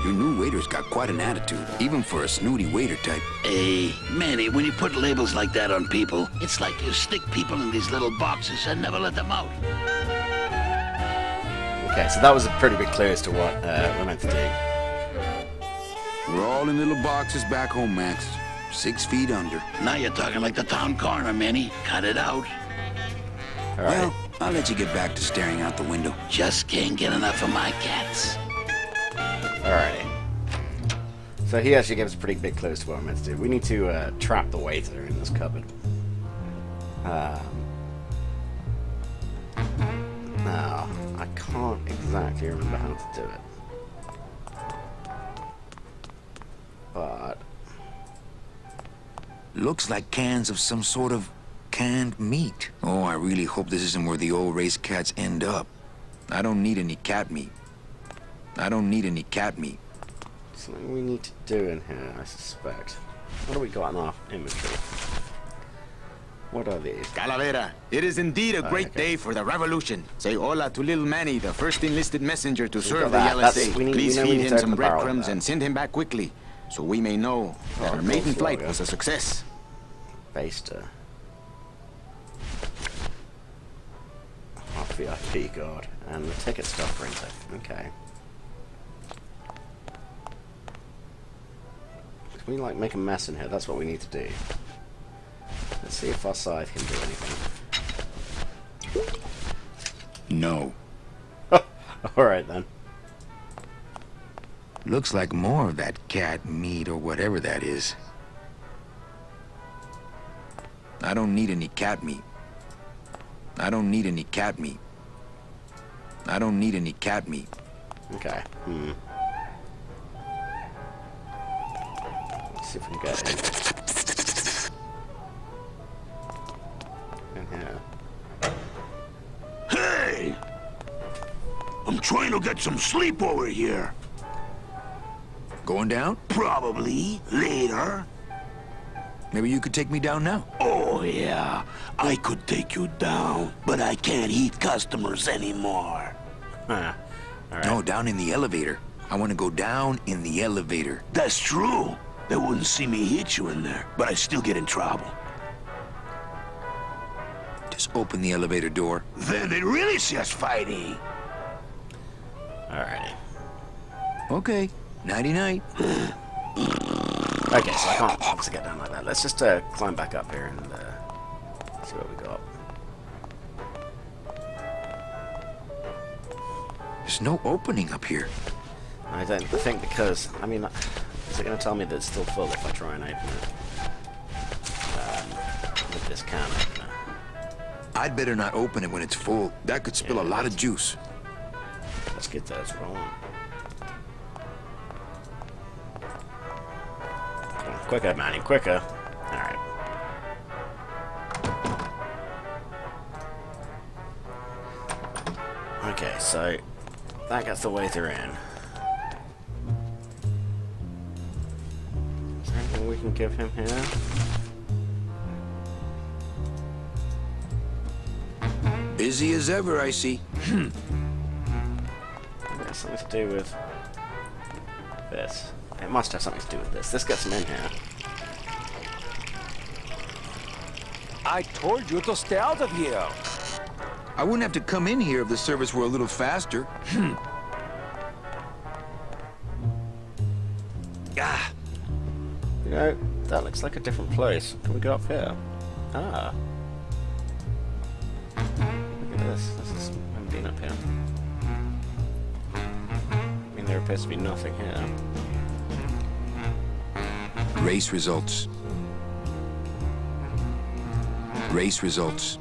Your new waiter's got quite an attitude, even for a snooty waiter type. Hey, Manny, when you put labels like that on people, it's like you stick people in these little boxes and never let them out. Okay, so that was a pretty big clue as to what we're meant to do. We're all in little boxes back home, Max. 6 feet under. Now you're talking like the town coroner, Manny. Cut it out. All right. Well, I'll let you get back to staring out the window. Just can't get enough of my cats. Alrighty. So he actually gives pretty big clues to what we're meant to do. We need to trap the waiter in this cupboard. Now, I can't exactly remember how to do it. But... Looks like cans of some sort of canned meat. Oh, I really hope this isn't where the old race cats end up. I don't need any cat meat. I don't need any cat meat. Something we need to do in here, I suspect. What do we got in our inventory? What are these? Calavera, it is indeed a great day for the revolution. Say hola to little Manny, the first enlisted messenger to serve the LSA. Please feed him some breadcrumbs and send him back quickly, so we may know that our maiden flight was a success. Baster. Half VIP guard. And the ticket stuff printer. Okay. Can we like make a mess in here? That's what we need to do. Let's see if our scythe can do anything. No. Alright then. Looks like more of that cat meat or whatever that is. I don't need any cat meat. I don't need any cat meat. I don't need any cat meat. Okay. Let's see if we can get it. In here. Hey! I'm trying to get some sleep over here. Going down? Probably later. Maybe you could take me down now. Oh, yeah. I could take you down, but I can't eat customers anymore. Huh. Alright. No, down in the elevator. I want to go down in the elevator. That's true. They wouldn't see me hit you in there, but I still get in trouble. Just open the elevator door. Then they really see us fighting. Alrighty. Okay. Nighty-night. Okay, so I can't obviously get down like that. Let's just climb back up here and see what we got. There's no opening up here. I think because, I mean, is it going to tell me that it's still full if I try and open it? With this can opener. I'd better not open it when it's full. That could spill a lot of juice. Let's get those rolling. Quicker, Manny, quicker. Alright. Okay, so that gets the waiter in. Is there anything we can give him here? Busy as ever, I see. It has something to do with this. It must have something to do with this. This gets him in here. I told you to stay out of here. I wouldn't have to come in here if the service were a little faster. Ah. You know, that looks like a different place. Can we go up here? Ah. Look at this. This is... I haven't been up here. I mean, there appears to be nothing here. Race results. Race results.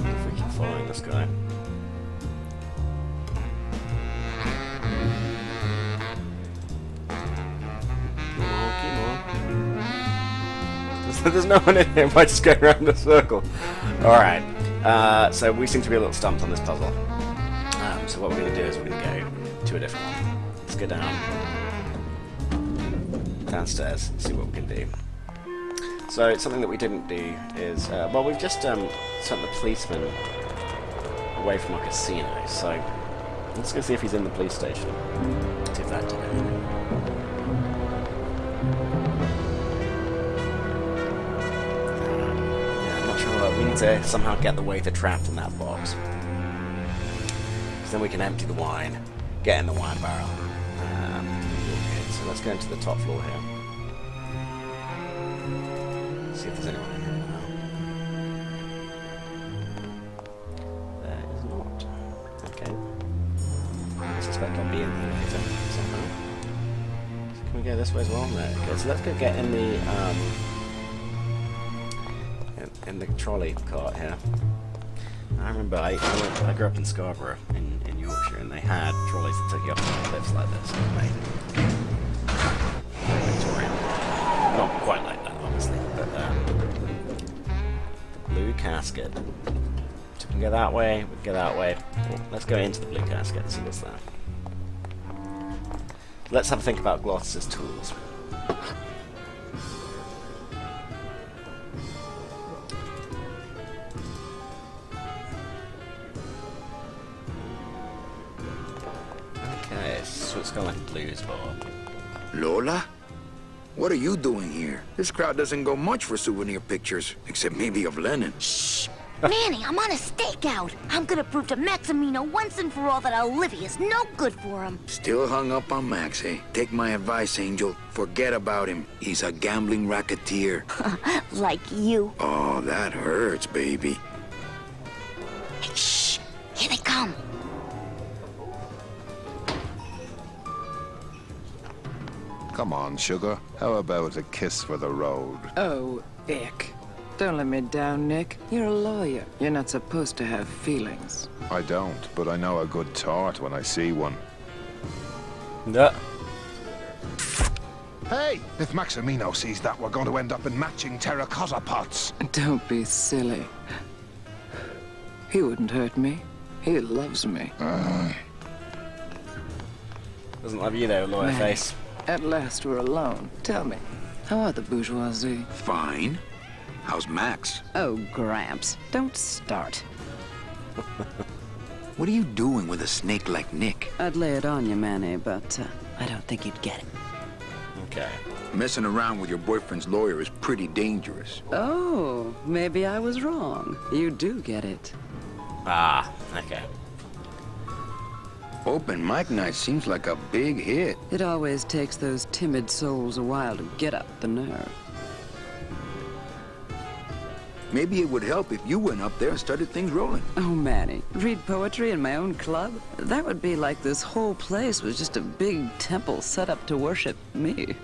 If we keep following this guy. Come on. There's no one in here. Am I just going around in a circle? Alright. So we seem to be a little stumped on this puzzle. So what we're going to do is we're going to go to a different one. Let's go downstairs and see what we can do. So something that we didn't do is, well, we've just sent the policeman away from our casino. So let's go see if he's in the police station. See if that did anything. We need to somehow get the waiter trapped in that box. Then we can empty the wine, get in the wine barrel. Okay, so let's go into the top floor here. See if there's anyone in here now. There is not. Okay. I suspect I'll be in there later somehow. So can we go this way as well? No. Okay, so let's go get in the in the trolley cart here. I remember I grew up in Scarborough in Yorkshire, and they had trolleys that took you up the cliffs like this. Amazing. Very Victorian. Not quite like that, obviously, but the blue casket. So we can go that way, we can go that way. Well, let's go into the blue casket and see what's there. Let's have a think about Glottis's tools. So it's kind of like a blues bar. Lola? What are you doing here? This crowd doesn't go much for souvenir pictures, except maybe of Lennon. Shh! Manny, I'm on a stakeout. I'm gonna prove to Maximino once and for all that Olivia's no good for him. Still hung up on Max, eh? Take my advice, Angel. Forget about him. He's a gambling racketeer. Like you. Oh, that hurts, baby. Hey, shh! Here they come. Come on, sugar. How about a kiss for the road? Oh, ick. Don't let me down, Nick. You're a lawyer. You're not supposed to have feelings. I don't, but I know a good tart when I see one. Yeah. Hey! If Maximino sees that, we're going to end up in matching terracotta pots. Don't be silly. He wouldn't hurt me. He loves me. Doesn't love you though, lawyer face. At last we're alone. Tell me, how are the bourgeoisie? Fine. How's Max? Oh, Gramps, don't start. What are you doing with a snake like Nick? I'd lay it on you, Manny, but I don't think you'd get it. Okay. Messing around with your boyfriend's lawyer is pretty dangerous. Oh, maybe I was wrong. You do get it. Ah, okay. Open mic night seems like a big hit. It always takes those timid souls a while to get up the nerve. Maybe it would help if you went up there and started things rolling. Oh, Manny, read poetry in my own club? That would be like this whole place was just a big temple set up to worship me.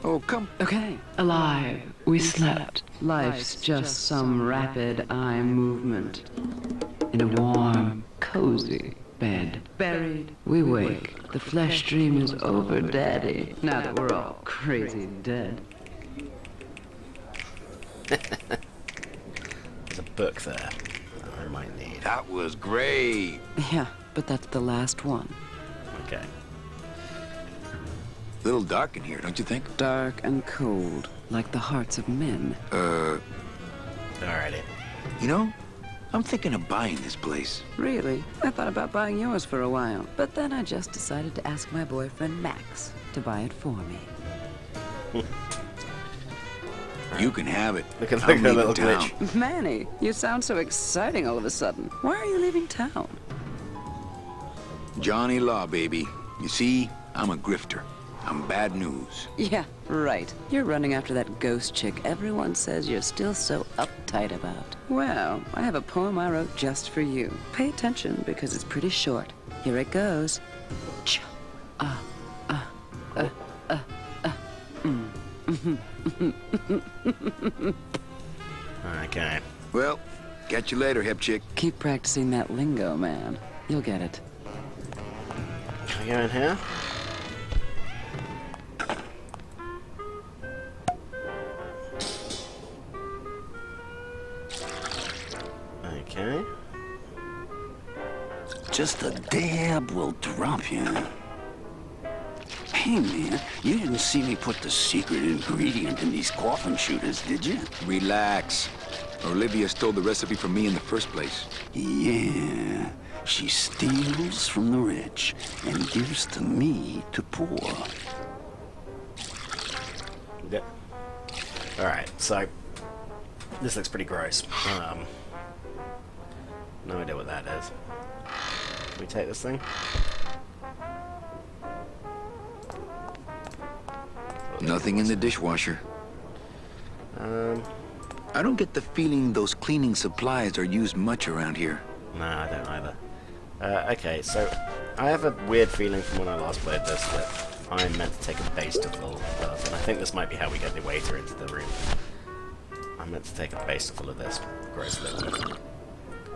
Oh, come. Okay. Alive, we slept. Life's just some rapid eye movement. In a warm, cozy bed. Buried, we wake. The flesh dream is over, Daddy. Now that we're all crazy dead. There's a book there that I might need. That was great. Yeah, but that's the last one. Okay. A little dark in here, don't you think? Dark and cold, like the hearts of men. Alrighty. You know, I'm thinking of buying this place. Really? I thought about buying yours for a while, but then I just decided to ask my boyfriend Max to buy it for me. You can have it. Look at that little town. glitch. Manny, you sound so exciting all of a sudden. Why are you leaving town? Johnny Law, baby. You see, I'm a grifter. I'm bad news. Yeah, right. You're running after that ghost chick everyone says you're still so uptight about. Well, I have a poem I wrote just for you. Pay attention because it's pretty short. Here it goes. Okay. Well, catch you later, hip chick. Keep practicing that lingo, man. You'll get it. Can we go in here? Okay. Just a dab will drop you. Hey, man, you didn't see me put the secret ingredient in these coffin shooters, did you? Relax. Olivia stole the recipe from me in the first place. Yeah, she steals from the rich and gives to me to poor. Yeah. Alright, so This looks pretty gross. No idea what that is. Can we take this thing? Nothing in the dishwasher. I don't get the feeling those cleaning supplies are used much around here. Nah, I don't either. Okay, so I have a weird feeling from when I last played this that I'm meant to take a base to full of, and I think this might be how we get the waiter into the room. I'm meant to take a base to full of this. Gross little.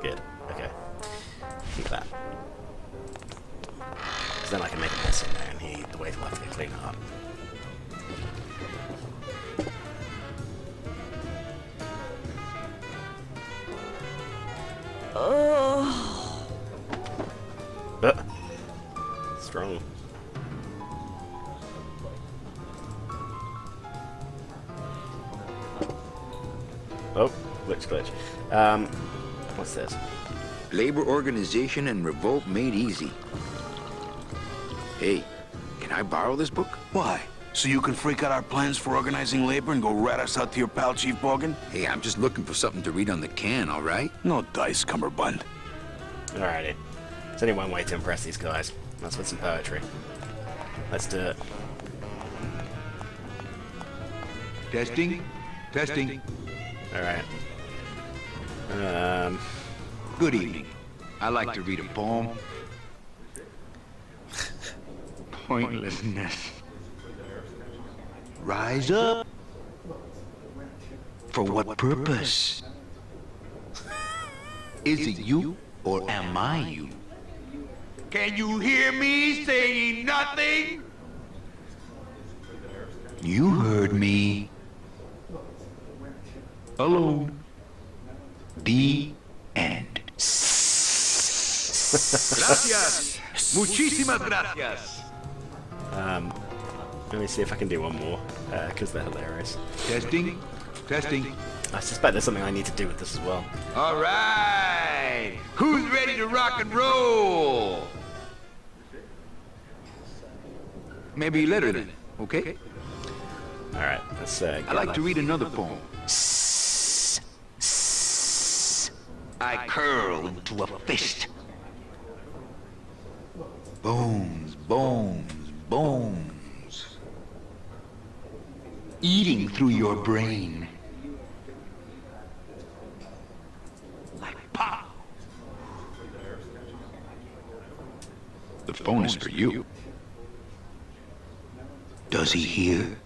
Good. Okay. Keep that. Because then I can make a mess in there, and the waiter will have to clean it up. Oh. Strong. Oh, glitch. What's this? Labor organization and revolt made easy. Hey, can I borrow this book? Why? So you can freak out our plans for organizing labor and go rat us out to your pal, Chief Morgan? Hey, I'm just looking for something to read on the can, all right? No dice, Cummerbund. Alrighty. There's only one way to impress these guys. That's with some poetry. Let's do it. Testing. Alright. Good evening. I like to read a poem. Pointlessness. Rise up. For what purpose? Is it you or am I you? Can you hear me saying nothing? You heard me. Alone. The end. Gracias. Muchísimas gracias. Let me see if I can do one more, because they're hilarious. Testing. I suspect there's something I need to do with this as well. All right. Who's ready to rock and roll? Maybe later then, okay? Alright, let's I'd like to read another poem. I curl into a fist. Bones, eating through your brain. Like pop. The phone is for you. Does he hear?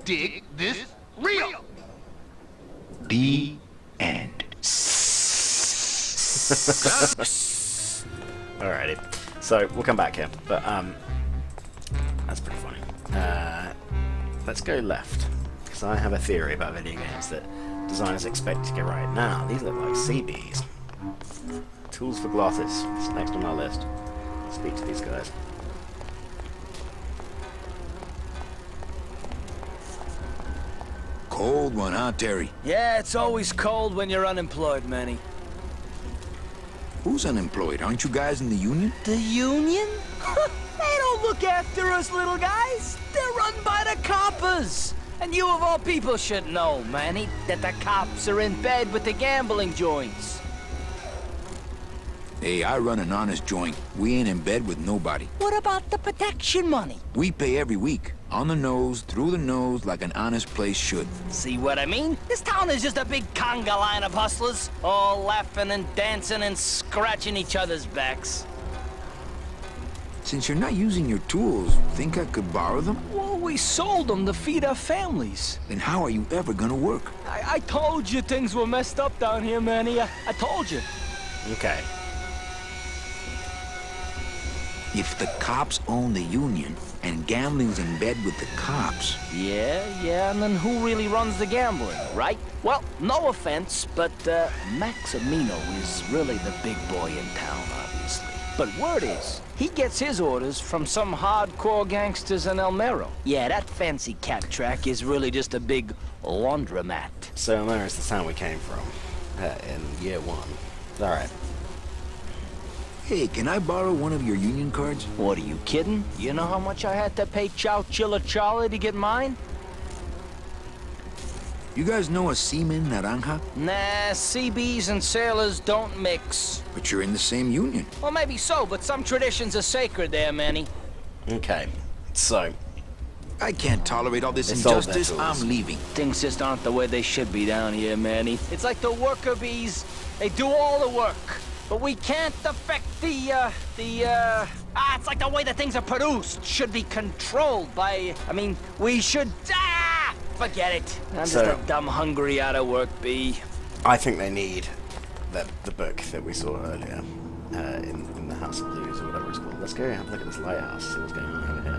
Dig this real. The end. Alrighty, so we'll come back here, but that's pretty funny. Let's go left, because I have a theory about video games that designers expect to get right. Now, these look like CBs. Tools for Glottis. It's next on our list. Speak to these guys. Cold one, huh, Terry? Yeah, it's always cold when you're unemployed, Manny. Who's unemployed? Aren't you guys in the union? The union? They don't look after us little guys. They're run by the coppers. And you of all people should know, Manny, that the cops are in bed with the gambling joints. Hey, I run an honest joint. We ain't in bed with nobody. What about the protection money? We pay every week. On the nose, through the nose, like an honest place should. See what I mean? This town is just a big conga line of hustlers, all laughing and dancing and scratching each other's backs. Since you're not using your tools, think I could borrow them? Well, we sold them to feed our families. Then how are you ever gonna work? I told you things were messed up down here, Manny. I told you. Okay. If the cops own the union, and gambling's in bed with the cops... Yeah, and then who really runs the gambling, right? Well, no offense, but Maximino is really the big boy in town, obviously. But word is, he gets his orders from some hardcore gangsters in El Mero. Yeah, that fancy cat track is really just a big laundromat. So El Mero is the town we came from, in year one. Alright. Hey, can I borrow one of your union cards? What, are you kidding? You know how much I had to pay Chow Chilla Charlie to get mine? You guys know a seaman naranja? Nah, CBs and sailors don't mix. But you're in the same union. Well, maybe so, but some traditions are sacred there, Manny. Okay, so... I can't tolerate all this It's all injustice. vessels. I'm leaving. Things just aren't the way they should be down here, Manny. It's like the worker bees. They do all the work. But we can't affect it's like the way that things are produced should be controlled by... I mean, we should... Forget it. I'm just a dumb, hungry, out-of-work bee. I think they need the book that we saw earlier in the House of Blues or whatever it's called. Let's go have a look at this lighthouse, see what's going on over here.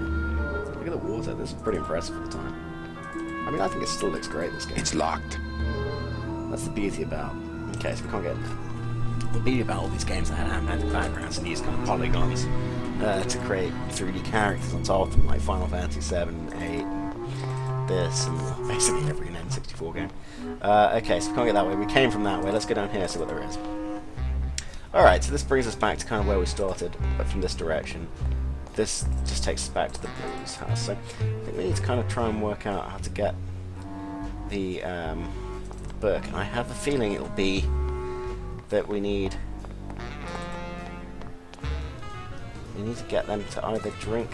Look at the water. This is pretty impressive for the time. I mean, I think it still looks great, this game. It's locked. That's the beauty about... Okay, so we can't get in there. The beauty about all these games that had animated backgrounds and use kind of polygons to create 3D characters on top of them, like Final Fantasy 7, 8, this, and basically every N64 game. Okay, so we can't get that way. We came from that way. Let's go down here and see what there is. Alright, so this brings us back to kind of where we started, but from this direction. This just takes us back to the Blues house. So I think we need to kind of try and work out how to get the book. And I have a feeling it'll be that we need to get them to either drink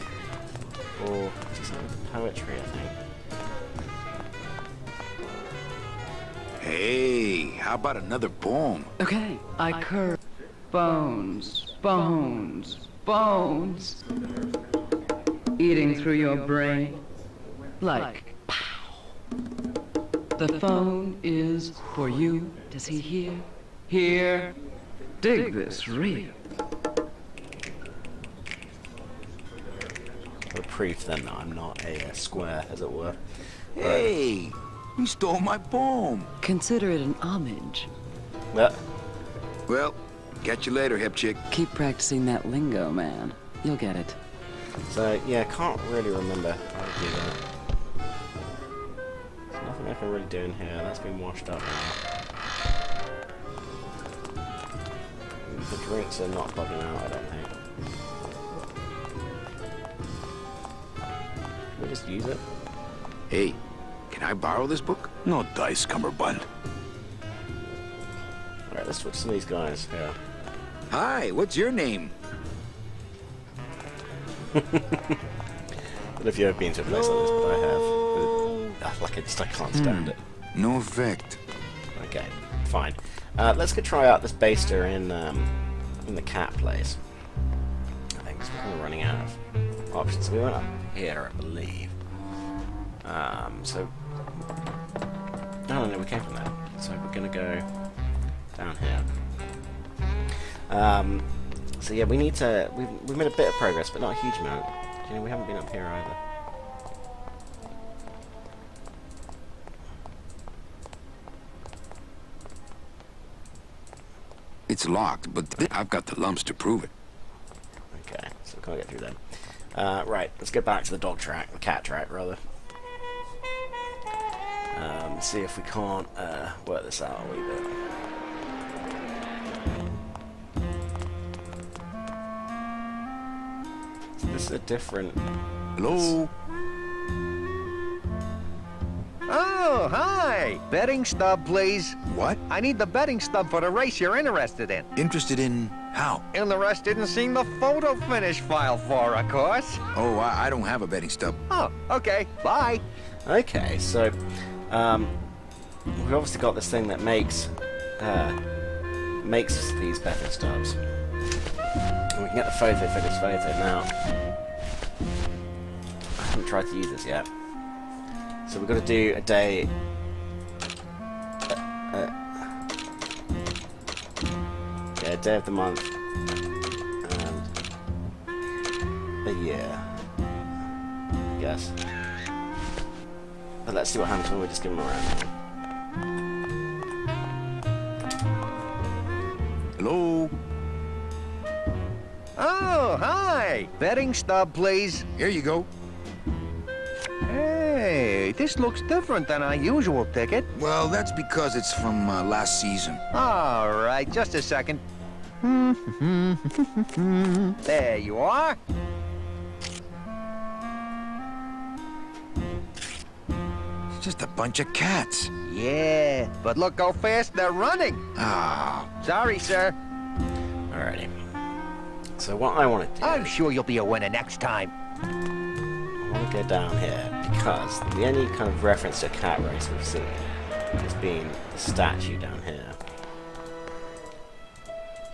or do some poetry, I think. Hey, how about another poem? Okay, I curve. Bones, bones, bones. Eating through your brain. Like, pow. The phone is for you. Does he hear? Here. Dig this real. A proof then that I'm not a square, as it were. Hey, you stole my poem. Consider it an homage. Well, catch you later, hip chick. Keep practicing that lingo, man. You'll get it. So, yeah, can't really remember how to do that. There's nothing I can really do in here. That's been washed up now. The drinks are not bugging out, I don't think. Can we just use it? Hey, can I borrow this book? No dice, Cumberbund. Alright, let's switch some of these guys. Yeah. Hi, what's your name? But if you've ever been to a place like this, but I have. Like, I can't stand it. No effect. Okay, fine. Let's go try out this baster in the cat place. I think we're kind of running out of options. We went up here, I believe. So... Oh, no, we came from there. So we're going to go down here. So yeah, we need to... We've made a bit of progress, but not a huge amount. You know, we haven't been up here either. It's locked, but I've got the lumps to prove it. Okay, so we can't get through then. Right, let's get back to the dog track, the cat track, rather. See if we can't work this out a wee bit. So this is a different... Hello? Oh, hi! Betting stub, please. What? I need the betting stub for the race you're interested in. Interested in how? Interested in seeing the photo finish file for, of course. Oh, I don't have a betting stub. Oh, okay. Bye. Okay, so... we've obviously got this thing that makes these betting stubs. And we can get the photo for this photo now. I haven't tried to use this yet. So we've got to do a day... yeah, a day of the month. And a year. I guess. But let's see what happens when we just give them a round. Hello? Oh, hi! Betting stub, please. Here you go. Hey, this looks different than our usual ticket. Well, that's because it's from last season. All right, just a second. There you are. Just a bunch of cats. Yeah, but look how fast they're running. Ah. Sorry, sir. Alrighty. So what I want to do... I'm sure you'll be a winner next time. I want to go down here, because the only kind of reference to a cat race we've seen has been the statue down here.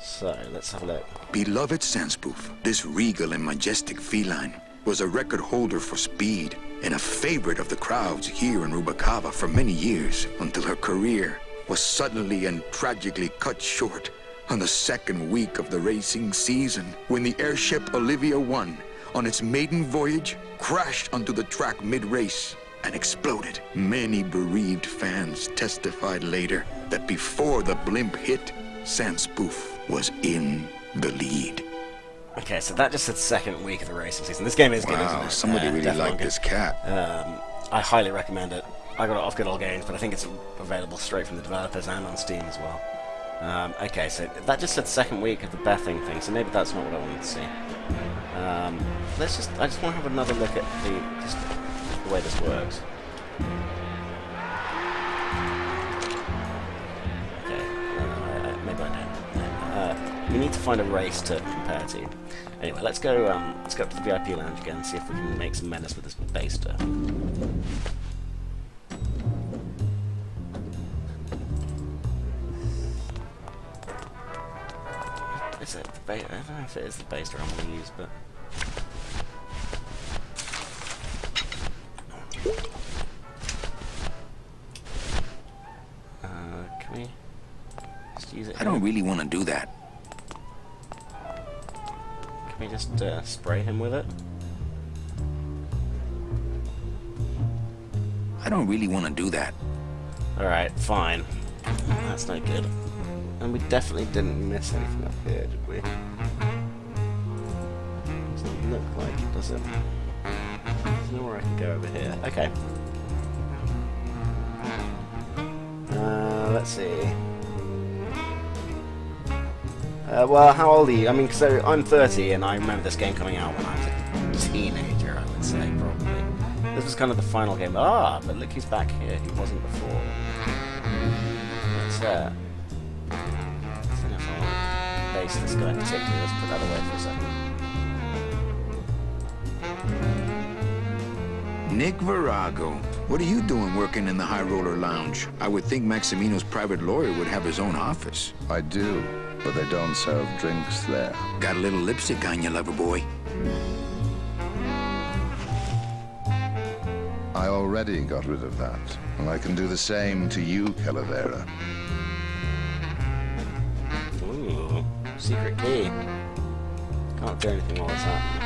So, let's have a look. Beloved Sandspoof, this regal and majestic feline was a record holder for speed and a favorite of the crowds here in Rubacava for many years, until her career was suddenly and tragically cut short on the second week of the racing season, when the airship Olivia 1, on its maiden voyage, crashed onto the track mid-race and exploded. Many bereaved fans testified later that before the blimp hit, Sandspoof was in the lead. Okay, so that just said second week of the racing season. This game is good, isn't it? Somebody really liked this cat. I highly recommend it. I got it off Good Old Games, but I think it's available straight from the developers and on Steam as well. Okay, so that just said second week of the Bething thing, so maybe that's not what I wanted to see. I just want to have another look at the way this works. Okay, maybe I don't. We need to find a race to compare to. Anyway, let's go up to the VIP lounge again and see if we can make some menace with this base stuff. Is it the base? I don't know if it is the base I'm going to use, but can we just use it? I don't really want to do that. Can we just spray him with it? I don't really want to do that. Alright, fine. That's no good. And we definitely didn't miss anything up here, did we? Doesn't look like it, does it? There's nowhere I can go over here. Okay. Let's see. Well, how old are you? I mean, so I'm 30, and I remember this game coming out when I was a teenager, I would say, probably. This was kind of the final game. Ah, but look who's back here, who wasn't before. What's that? I don't know if I want to base this guy particularly. Let's put that away for a second. Nick Virago, what are you doing working in the High Roller Lounge? I would think Maximino's private lawyer would have his own office. I do, but they don't serve drinks there. Got a little lipstick on you, lover boy. I already got rid of that, and I can do the same to you, Calavera. Ooh, secret key. Can't do anything while it's happening.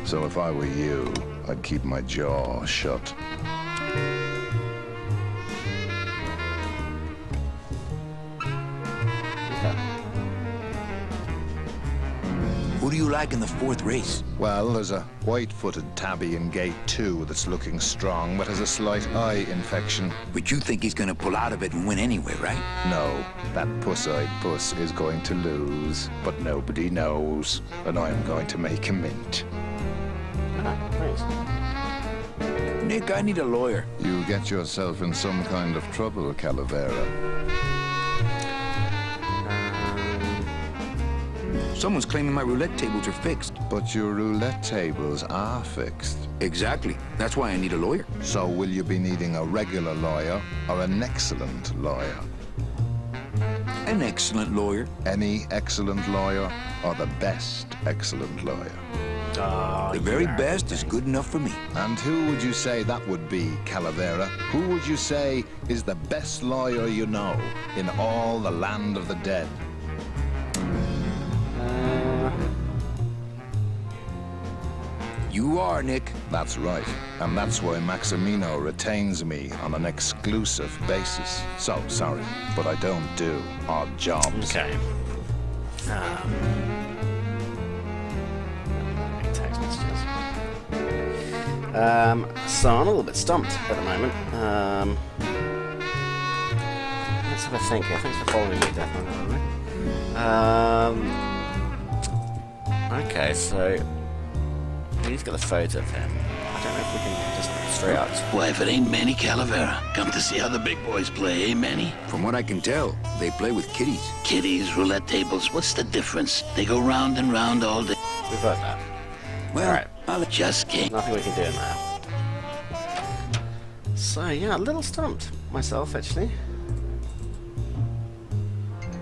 So if I were you, I'd keep my jaw shut. Who do you like in the fourth race? Well, there's a white-footed tabby in gate 2 that's looking strong, but has a slight eye infection. But you think he's gonna pull out of it and win anyway, right? No, that puss-eyed puss is going to lose, but nobody knows, and I'm going to make him mint. Thanks. Nick, I need a lawyer. You get yourself in some kind of trouble, Calavera. Someone's claiming my roulette tables are fixed. But your roulette tables are fixed. Exactly. That's why I need a lawyer. So will you be needing a regular lawyer or an excellent lawyer? An excellent lawyer. Any excellent lawyer or the best excellent lawyer? The very best is good enough for me. And who would you say that would be, Calavera? Who would you say is the best lawyer you know in all the land of the dead? You are, Nick. That's right. And that's why Maximino retains me on an exclusive basis. So, sorry, but I don't do odd jobs. Okay. Text messages. So I'm a little bit stumped at the moment. Let's have a think here. Thanks for following me, definitely. Okay, so he's got a photo of him. I don't know if We can just straight out. Why, if it ain't Manny Calavera, come to see how the big boys play, eh, Manny? From what I can tell, they play with kiddies. Kiddies, roulette tables, what's the difference? They go round and round all day. We've heard that. Well, alright. I'll just can't. Nothing we can do now. So yeah, a little stumped myself actually.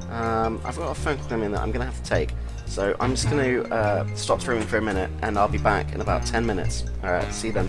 I've got a phone call coming in that I'm gonna have to take. So I'm just gonna stop streaming for a minute and I'll be back in about 10 minutes. Alright, see you then.